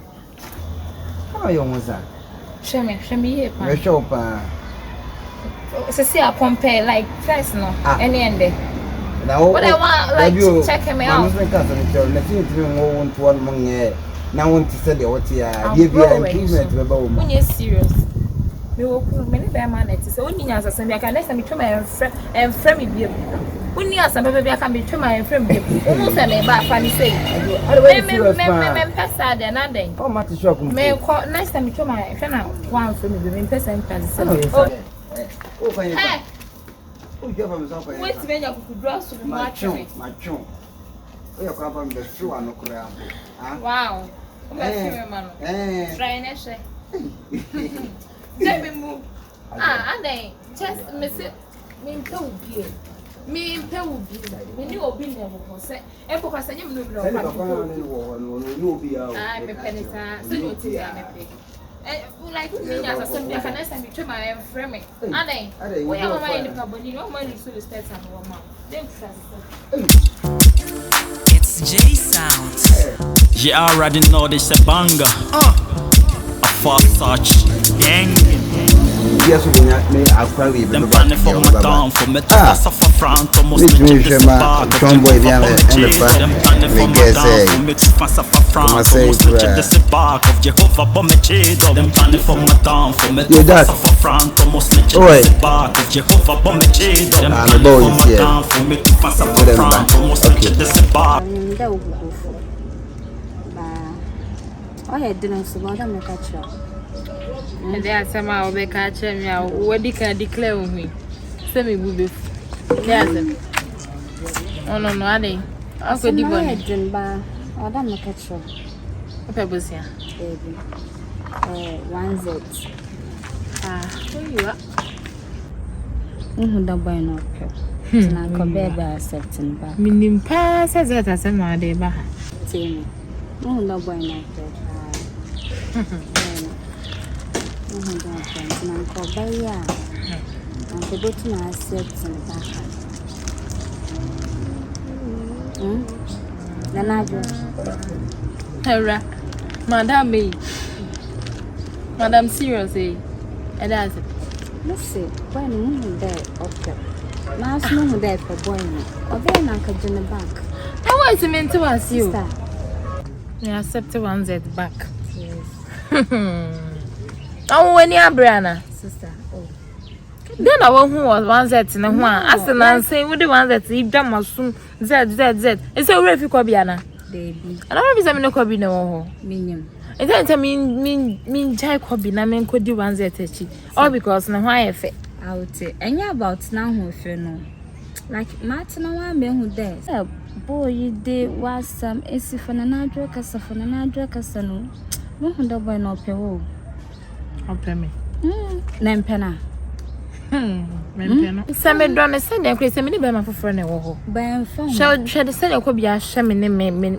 How you want that? Shame here pa. Me show pa. So see I compare like first no. Any ende. Now what I want like check him out. I'm not going to tell you. Let's see if you want to one month. Now want to say the what you are. Give you improvement be ba wo. When you serious. Me wo ku me ne be ma na ti say oni asase me aka next time me twema en frame me biem oni asase be aka me twema en frame biem onu say me ba fa ni say me pesa de na den oh ma ti shop me ko next time me twema hwe na one frame biem me pesa en pesa oh fine oh you have me so fine wait me nya ku draw so ma twe ma chon oh you kwa ba me through anokura wow o me fi me ma no try na she let me move. And then just miss it. Me pay ubi. Me ni obi ne ho say. E ko kwasa nyem no bi no pa. No obi a. Ah, me penisa. So you ti ya me pay. Like me nya so me can next time me try my frame. And then we am my in the body. No man so respect am wo ma. Dem trust. It's J Sound. You already know this a banger. A fast touch, gang. Yes, we are them planning for my town, for me to pass off a front, almost make it this back. Them planning for my town, for me to pass off a front, almost make it this back of Jehovah, but me cheat. Them planning for my town, for me to pass off a front, almost make it this back of Jehovah, but me cheat. Them planning for my town, for me to pass off a front, almost make it this back. Oh, yeah, didn't see what I'm catch up. And there are some I'll be catching me. What you can declare with me? Send me booby. Yes. Oh, no, I didn't. I'll go deep on it. Oh, don't catch up. What was here? Baby. 1Z. Who you are? Who the boy no pay. And I could baby accepting back. Meaning pass as that as a man, they back. Who the boy no pay. Madam seriously, and that's it. Let's see, when you there, okay. Now, no there for boy, or then I could in the back. I want to mean to ask you. You accept 1Z back. Oh, when you're Brianna, sister. Oh, then I want who was 1Z in the one. As the man say, what the one that he done must soon Z. It's a real Kobiana, baby. I don't know if I'm no Kobi no minium. It doesn't mean Jai Kobi, I mean, could do 1Z all because no why I would say, and you're about now, if you know. Like Martin, I want who there. Boy, you did was some issue for an address of an address. No, the boy no pay. Pay me. Nempena. Some don't send them crazy many by my friend. Shall the send a copy of shaman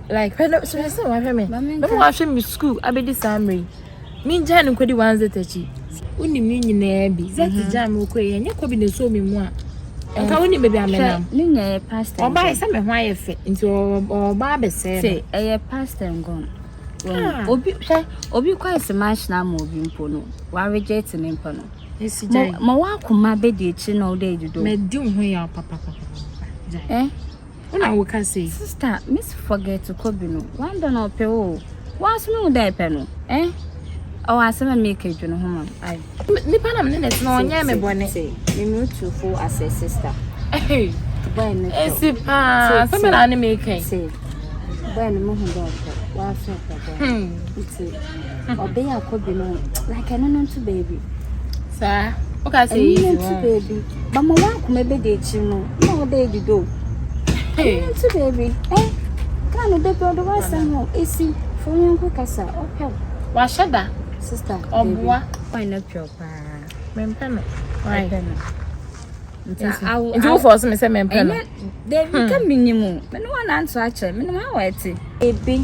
like so I said, but watching me school, I be the summary. Mean Jan could do ones that she only mean in that is jam okay, and you could be the so me more. And how many baby I'm pastor or buy some why fit into or Barbie say a pastor and gone. Obi quite smash na mo obi mpo no. Wa reject me mpo no. Esi jai. Ma wa kuma be de chi no dey do. Me di ho ya papa. Jai. Una wo ka say. Sister, miss forget to Kobi no. One don ope o. Was me dey pe no. Oh, I said make a journal home. I Nipa na me net no nya me bone. Me move to full as a sister. Hey. When Esi pa. Some na me make. Say. When mo hu do wa so papa. It's obey Kobi no. Like I don't to baby. Sir, o ka say easy to baby. But mo wa kuma be dey chi no. No dey di do. Hey. To baby. Kan no dey do wa san ho. Esi for you ko kasa. Okay. Wa shada. Sister, Obwa. Why not your pa? Mempeno. Why? I will force me say mempeno. They become minimum. Me no one answer actually. Me no how it. Baby.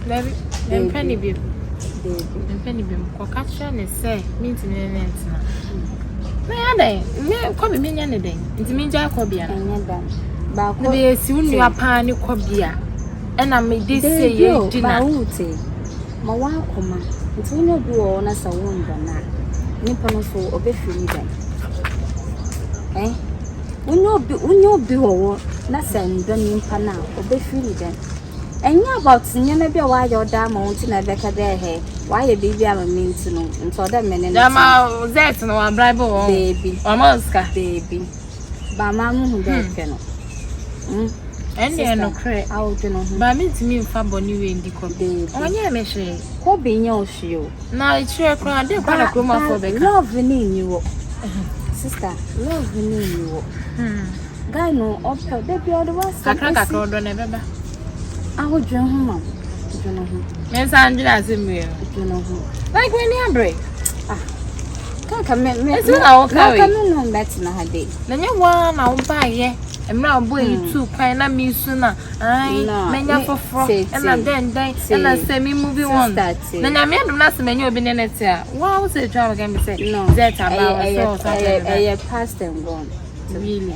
Baby. Mempeni bi. Baby. Mempeni bi. Ko catch ne say me ntimi ne ntina. Me adai. Me ko bi me nya ne den. Ntimi nja ko bia. Enya dan. Ba ko. Ne be si unu apa ne ko bia. E na me dey say ye dina. Ba ute. Ma wa akoma. Nti no bi wo na sa wo ndona. Nipa no so obefiri dan. Unyo bi wo na sa ndona nipa na obefiri dan. Enya about nyana bi wa ya oda ma won ti na beka de he. Wa ye baby am me nti no. Nti oda me ne. Dama zet no wa bribe wo. Baby. O maska. Baby. Ba ma mu hu de ke no. Ende no kre. Awo de no. Ba me ntimi mfa boni we ndi ko. Onye me hwe. Ko be nya o hwe o. Na ichire kra de kwa na kroma for beka. Love ni ni wo. Sister, love ni ni wo. Guy no opel de bi odo was. Kakra odo na beba. Awo dwen ho ma. Dwen ho. Me san dwen asemwe. Dwen ho. Like when you break. Kaka me. Esi na wo ka we. Kaka no bet na ha dey. Na nya wa na wo ba ye. Emra boy you kwan na mi su na ai menya foforo na den na se mi movie one na nya me adum na se menya obi ne net a wow say try again be say that about so past and gone really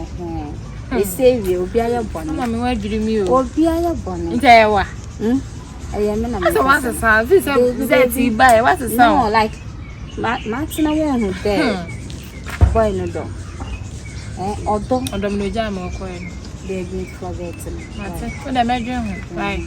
e say we obi aye bone na me wa dwiri mi o obi aye bone ntai wa aye me na me so what is how this that buy what is no like Martina won who there boy no do odo me ja me ko en baby forget me mate ko da me dwen ho right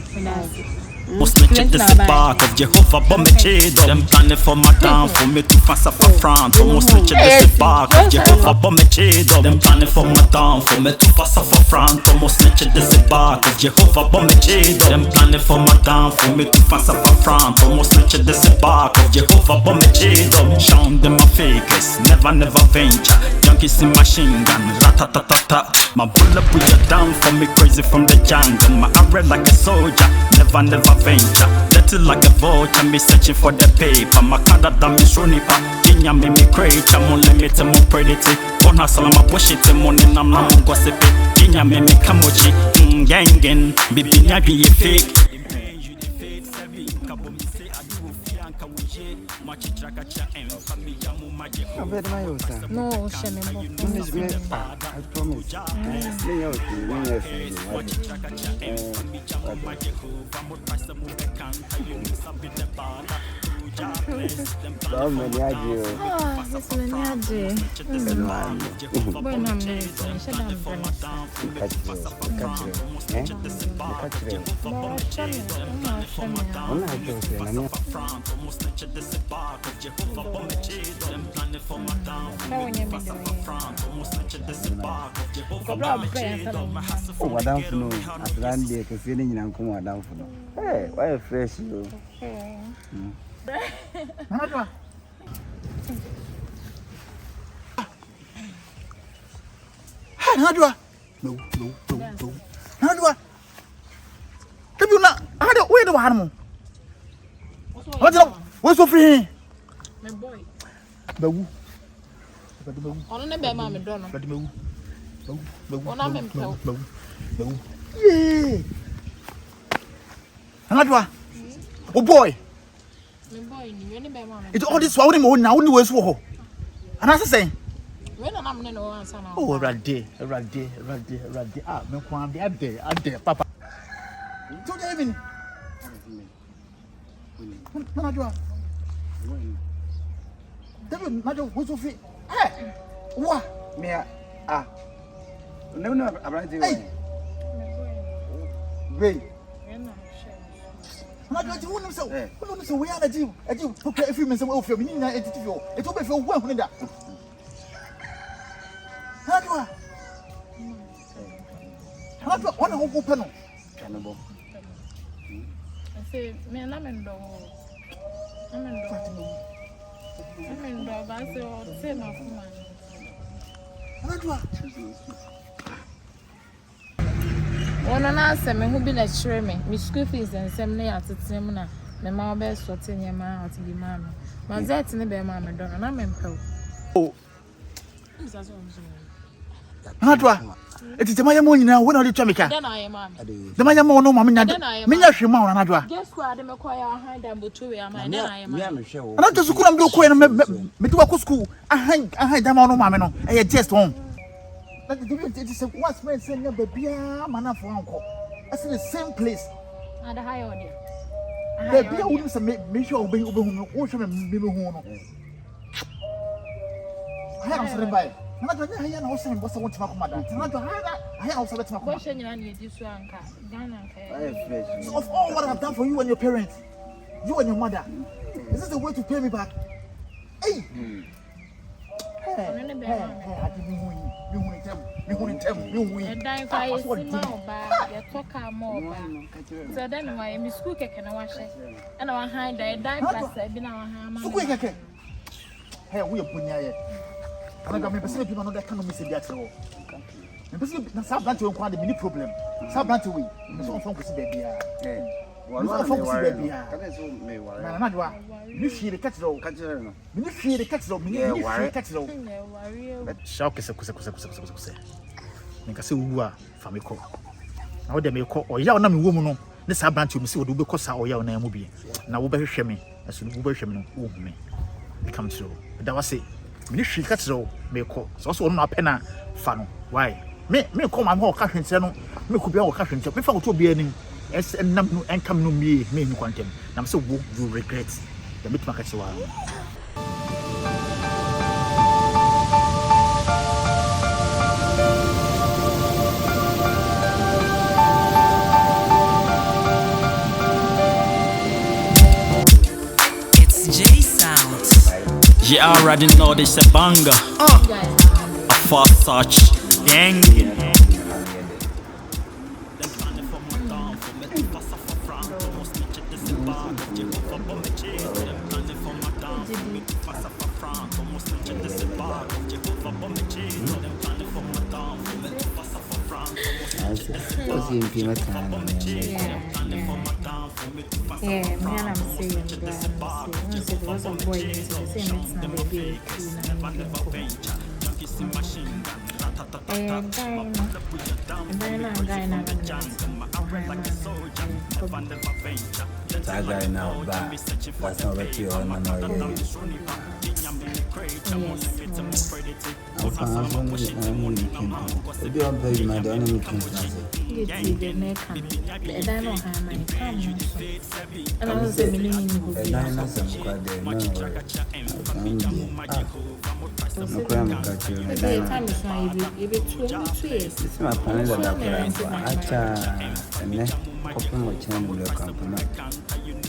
Must make it the spark of Jehovah but me chedo. Them planning for my down for me to pass up a front. Almost make it the spark of Jehovah but me chedo. Them planning for my down for me to pass up a front. Almost make it the spark of Jehovah but me chedo. Them planning for my down for me to pass up a front. Almost make it the spark of Jehovah but me chedo. Shown them my fakers, never venture. Junkies in machine gun, ratatatata. My bullet put you down for me crazy from the jungle. My array like a soldier, never venture. Let it like a vulture, me searching for the paper. My kada da me shonipa, Kenya me crate. I'm on limit to more predity. Gonna salama push it, money I'm not gossip. Kenya me kamochi, gangen, bibi nyabi ye fake. No, Shannon. I promise. Oh, Madame Funo, at Randy, because you're in Uncle Madame Funo. Hey, why a fresh you? How do I? No. How do I? If you not, I don't wait a animal. What's so free? My boy. Babu. On the bed, Mamma Donna. Yeah. How do I? Oh boy. It's all this swallowing more now. Only was for her. And as I say, when I'm no answer now. oh, Raddy. Ah, no one, the up there, Papa. 2 days. Najwa. David, Najwa, what's your feet? Hey! What? Me no abrante we. Wait. Najwa, you wouldn't say. Wouldn't say we are a Jew. A Jew. Okay, if you miss some of your meaning, it will be for one that. Najwa. Najwa, one of the panel. Cannibal. I say, me and I'm in the I say, my woman. One and I say, me who be lecturing me. My school fees and some near at the same now. My mom best what in your mouth to be mamma. My that's in the bear mamma, don't and I'm in Poe. Oh, Najwa. It is the Maya Moon now. When are you trying to Then I am mamma. The Maya Moon, no, Mamma, Najwa. Guess what? I didn't acquire a hand and but 2 am I am. And I just couldn't do quite a medical school. I had them on Mamma. I just home. It is a once man saying a baby, man for uncle. I see the same place. At a high order. Baby, I wouldn't make sure be over whom ocean and baby home. I have something by. I also want to talk about that. I also let my question. So of all what I've done for you and your parents, you and your mother, is this the way to pay me back? Hey! Hey, I didn't win. You win. And I talk more. So then I am school cake and I wash it. And I hide the dime plus I've been our hammer. So quick, hey, we are Punya. I got me percent people know that can't miss it yet. And person South Branch will quite a mini problem. South Branch we. So from baby. You see the catch roll. You see the catch roll. You catch roll. Shock is a kusa. Make a say who are Famico. Now they may call or young woman. This South Branch you see what do because our young name will be. Now we better shame me as you will shame me. Come through. That was it. Ministry catch roll may call. So also not penna fan. Why? Me call my whole cash and channel. Me could be our cash and check. Before to be any. Yes, and no, and come no me quantum. I'm so woke you regret the meat market. It's J Sound. You already know this a banger. A fast touch. Gang. Yeah, man, I'm saying that. Once it was a boy, it's the same, it's not a baby. And that guy now back. That's not what you are now.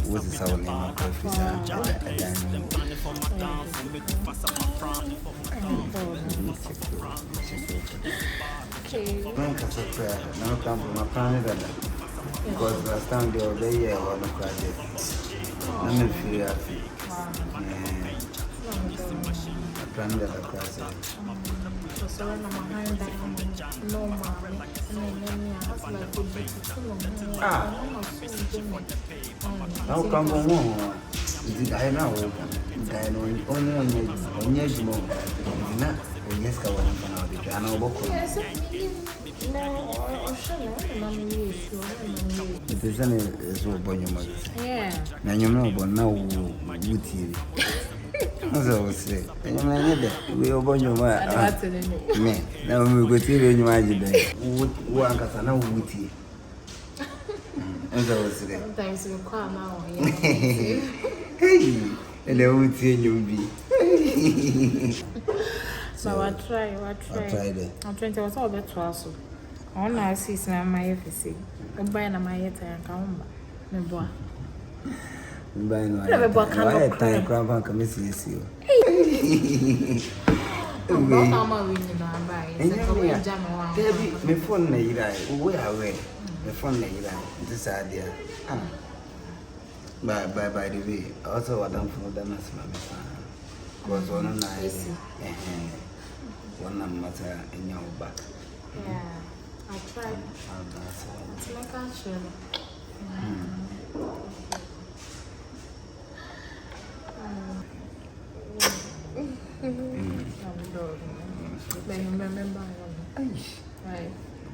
What is our name of officer? Now come from my planet because last time they were there on the project. I'm in fear. I planned the process. How come on? Did I know? I know only on your smoke. Not when yes, I want to know the channel. It is an so bonus. yeah. And you know, but now would you? As I was saying, we open your mind. Me, now we go to you. Imagine that. What can I would you? Sometimes we call now. Hey, and I would say you be. So I try. I'm trying to also bet to us. On our season, my FCC. I'm buying a my yet and come. My boy. By no, I time grandpa come see you. Me phone na ira, we are away. The phone na ira, this idea. By the way, also what I'm from the Nanas was one on one matter in your back. Yeah, I tried. It's like a show.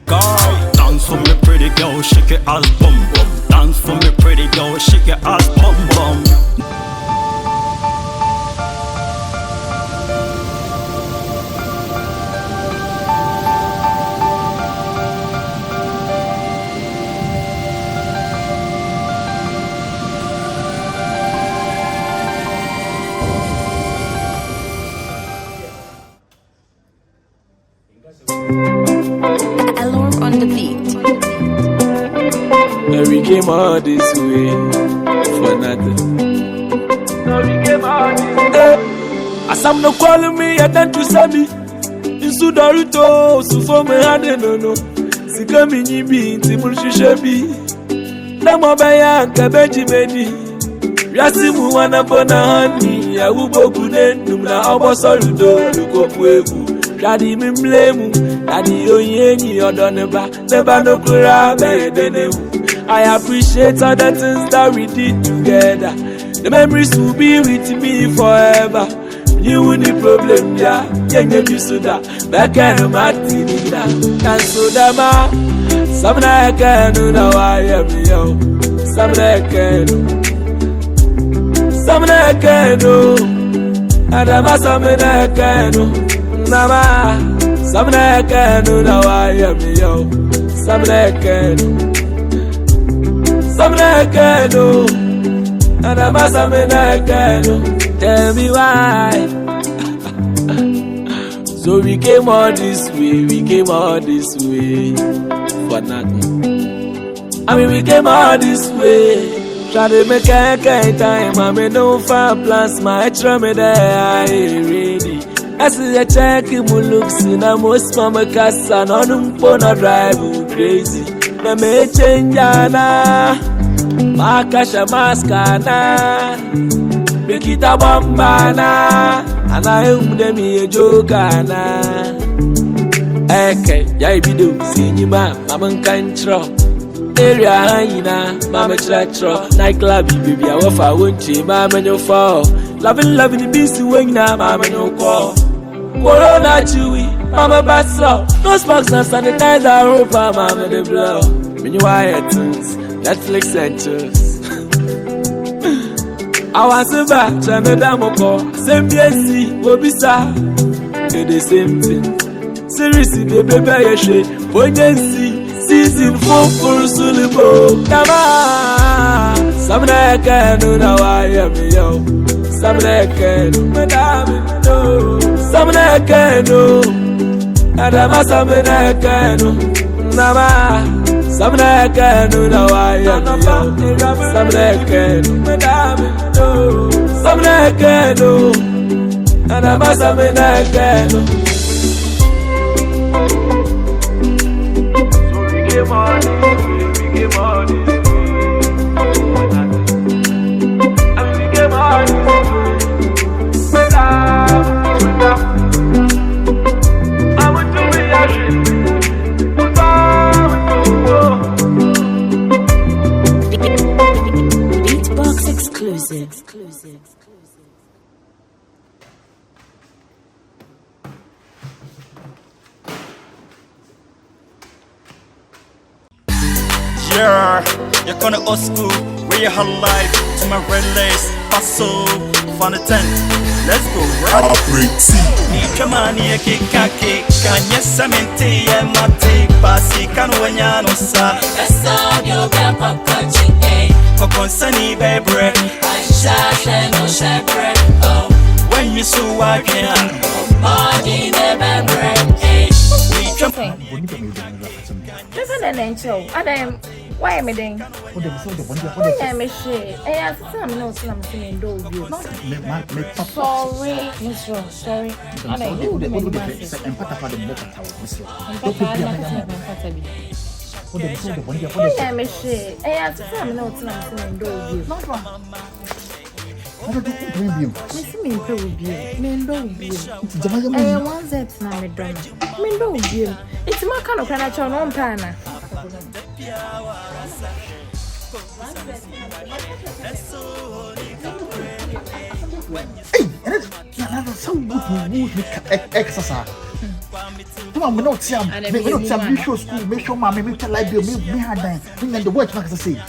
Girl, dance for me, pretty girl, shake your ass, bum bum. Dance for me, pretty girl, shake your ass, bum bum. Alarm on the beat. And we came all this way for nothing. Now we came all this way. As I'm not calling me, I tend to say me. In Sudaruto, so for me, I don't know. Sikami nibi, Timurshi Shebi. Namabaya, Kabeji Bedi. Yasimu wanapona hani. Ya ubo kunen, numla obo soludo, luko puebu. Daddy me blame, daddy oyenyi odoneba, never no kura bedenemu. I appreciate all the things that we did together. The memories will be with me forever. You the problem, yeah, yenye bisuda, beka matinida, kansuda ma. Samna kanu na wayemi yo, samna kanu, adama samna kanu. Mama, samna kanu na wayemi yo, samna kanu, adama samna kanu. Tell me why. So we came all this way, for nothing. I mean we came all this way, try to make a time. I mean no far plans, my extra me there I ready. I see a check him who looks in a most mama casa, no pona drive crazy. The me change na, makasha maskana, make it a bambana, and I am them a jokana. Eke, yai bidu, see mama control. Area hyena, mama chatro, nightclub, baby, I offer won't you, mama no fall. Loving the beast wing now, mama no call. Corona chewy, mama basso. No sparks and sanitizer, rope, mama the blow. When you wire tunes, Netflix and choose. I want to back, Chanadamoko, same BSC, Wobisa. Do the same thing. Seriously, the baby, shade, poignancy. Season 4 for Sulibo. Kama Samna kanu na wayemi yo. Samna kanu madame no. Samna kanu adama samna kanu nama. Samna kanu na wayemi yo. Samna kanu madame no. Samna kanu adama samna kanu. We came all this way. And we came all this way. I want to be a shit. Beatbox exclusive. Yeah, you're gonna old school, where you have life to my red lace, passo, fun the 10. Let's go, right? Operate C. Ni kamani ya kikaki, kanya samenti ya mati, pasi kano wanyano sa Essa dio be papachi eh. kokonsani bebre Ashashe no shebre oh. when you so again Body never break eh. Listen to the show. Adam, why am I doing? Why am I shit? I have some notes I'm saying, do you? Sorry, Miss Rose, sorry. I don't know. Why am I shit? I have some notes I'm saying, do you? Not wrong. Miss me, do you? Men don't be. I want that now, Madonna. Men don't be. It's my kind of financial non pana. Hey, and it's so good exercise. Come on, we don't see him. We don't see him. We show school, we show mommy, we tell library, we had that. We need the words, like I say.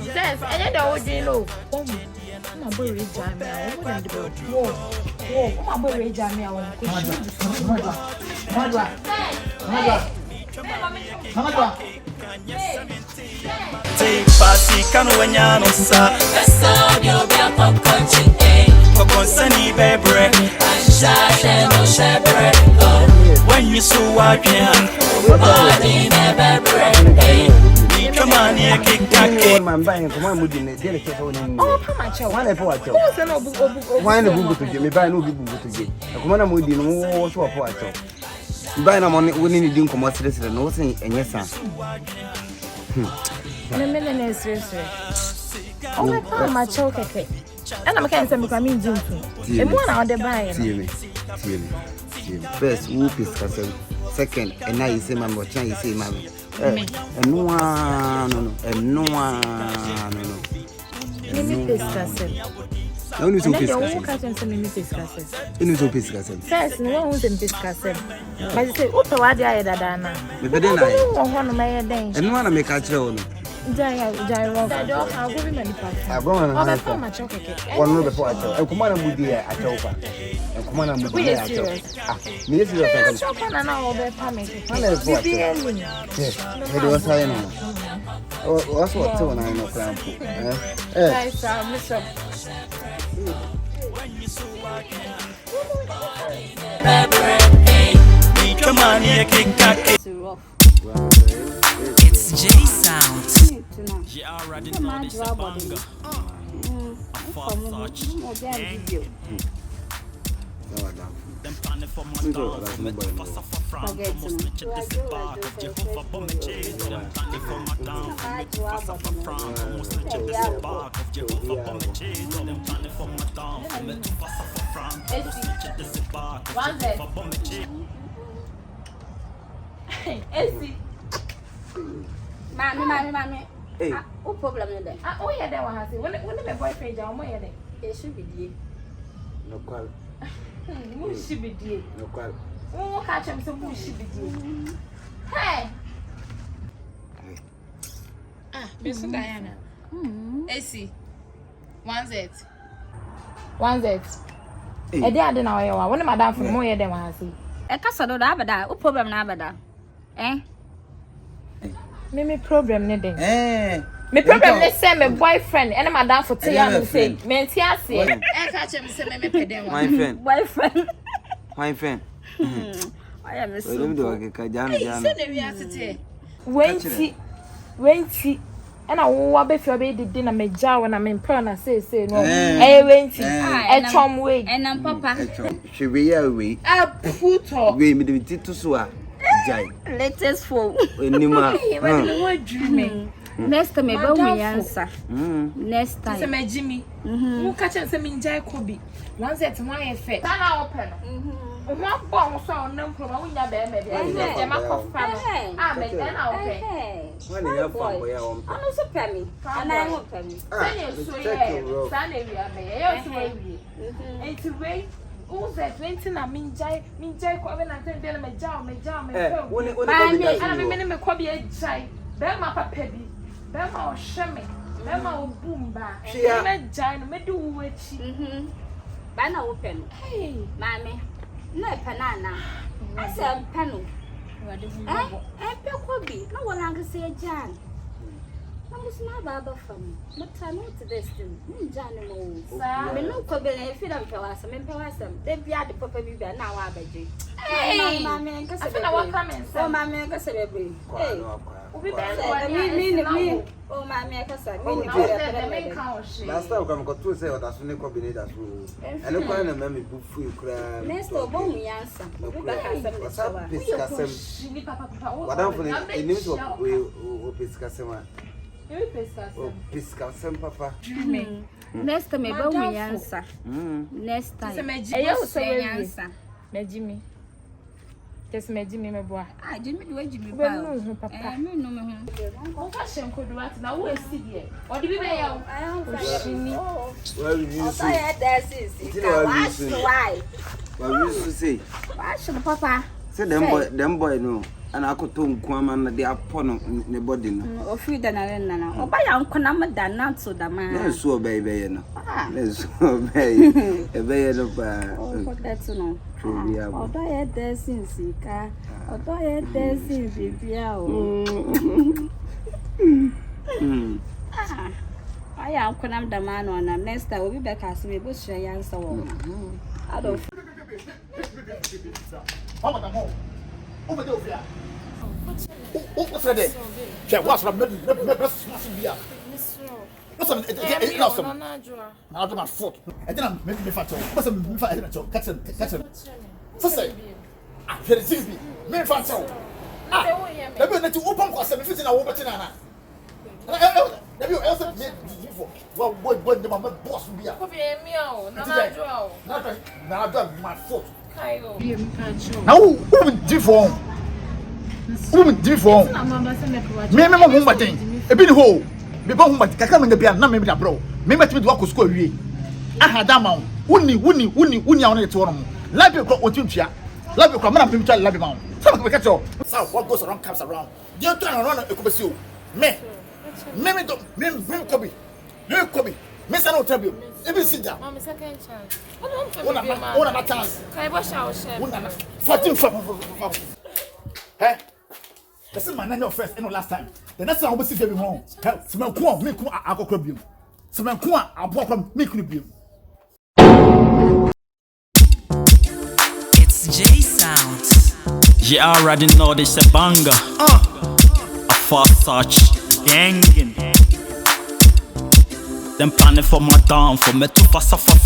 Yes, and then all day low. I'm a boy, Jamie. I want to go. Whoa, I'm a boy, Jamie. I want to go. Take pasi kano wanyano sa Essa dio be papachi eh. kokonsani bebre Ashashe no shebre oh. when you so again Body never break eh. come on here kikake Man buying come on mudi ne dele ke so ni. Oh, how much? One for what? Who's an obu? Why no bugu to je me buy no bugu to je. Come on mudi no wo so for what? Buy na money we need din come sere no say enye san. No, seriously. Oh, my God, my choke. And I'm can't say me come in June. And one out the buy. See me. First, who is castle. Second, and now you say my chan, you say my and no Mimi pescasem. No news of pescasem. First, no one who's in pescasem. But you say, Uto Wadia Dana. But then I want to make a day. and one make a chill. Gyro, I don't have women. I brought my chocolate. One before I tell. And come on, Moody at Chopa. And come on, Moody at Chopa. Me, is Chopa and all the pammy. Yes, it was saying. What's what so I know, Cramp? come on here kikake It's J Sound. you already know this is banger them planning for my dance me to pass off a front almost snitch this back of Jehovah but me chase them planning for my dance me to pass off a front almost snitch this back of Jehovah but me chase them planning for my dance me to pass off a front almost snitch this back of Jehovah but me chase Esi. Mami. Hey. What problem is there? Oh yeah, that one has it. When my boyfriend down, where they? It should be there. No call. Who should be there? No call. Oh, catch him some who should be there. Hey. Miss Diana. AC. 1Z. A day I didn't know. One of my dad from more than one has it. A castle, Abada. What problem, Abada? Eh? Me problem needing. Me problem let's say my boyfriend and my dad for 2 years say men tia say I catch him say me pedem. My friend. Boyfriend. My friend. I am a Let me do a Kajana. Say we are today. Wenti and I want be for be the dinner me jaw when I'm in prayer say no. Wenti. A chom way. And I'm papa. She be away. A puto. We me the to swa. Jai. Latest phone. Anima. What dreaming? Next time, I will answer. Next time. Say my Jimmy. Who catch us a minjai kobi. Once at my effect. Can open. One bomb so no problem. We never maybe. I'm a cough. I'm a then I'll pay. When you have fun, we are on. I'm also penny. And I won't penny. Sunday, we are may. And to wait. Who's that? 20 na minjai ko na tell me jam me and me me ko bi ejai be ma papa bi be ma o hweme be ma o bumba me jai no me do wo achi ba na wo pen hey mame No banana. I said panel. Kobe. No one can say Jan. I was not Baba from, but I know to this thing. Johnny Moles. I no Kobe if you don't tell us, I mean, they be at the Papa Biba now. I beg you. Hey, my man, because I know what comments. Oh, my man, because I hey. Me. Oh, my man, because I mean, last time I got to say what I was going to combine as well. And look, I remember book free crab. Next door, bone me answer. What I'm for the news of Piscasema. Piscasem, Papa. Next time, I bone me answer. Next time, I also answer. Jimmy. Just me Jimmy my boy. I didn't do Jimmy Papa. I mean no me. What fashion could do it now? Who see here? Or did we be I am Well, you see. Why? Well, you say. Why should Papa? Say them boy no. And I could tell Quaman they are upon the body no. Or feed than I know. Or buy Uncle Nama than not so the man. Let's so baby no. Let's so baby. A baby of that's no. Although I had there since Sika, although I had there since I am Conam the man on a next I will be back as we both share answer. I don't. Over there. What's that? She was from the what's awesome? I'll do my foot. And then I'm making me fat. What's a me fat? Catch him. So say, ah, here it is. Me fat. Ah, let me to open for 7 in a woman. Have you ever made before? Well, what the mama boss will be up. Now I've done my foot. Now, who different? Who different? Me, my thing. A bit hole. Because whom I come in the piano, not maybe a bro. Maybe to walk to school. I had that mount. Wouldn't on it to one. Love your clock with you. Love your command of love your mount. Some of catch up. So what goes around comes around. You turn around a could me. Maybe don't me Kobe. No Kobe. Miss I don't tell you. Even sit down. Mama second chance. One of my chance. Can I wash our share? 14 Hey? That's my name first and last time. The next time I will see you home. Some cool, make I go club you. Some cool, I'll walk from make you. It's J Sound. You already know this a banger. A fast touch. Gang. Them planning for my down for me to pass off.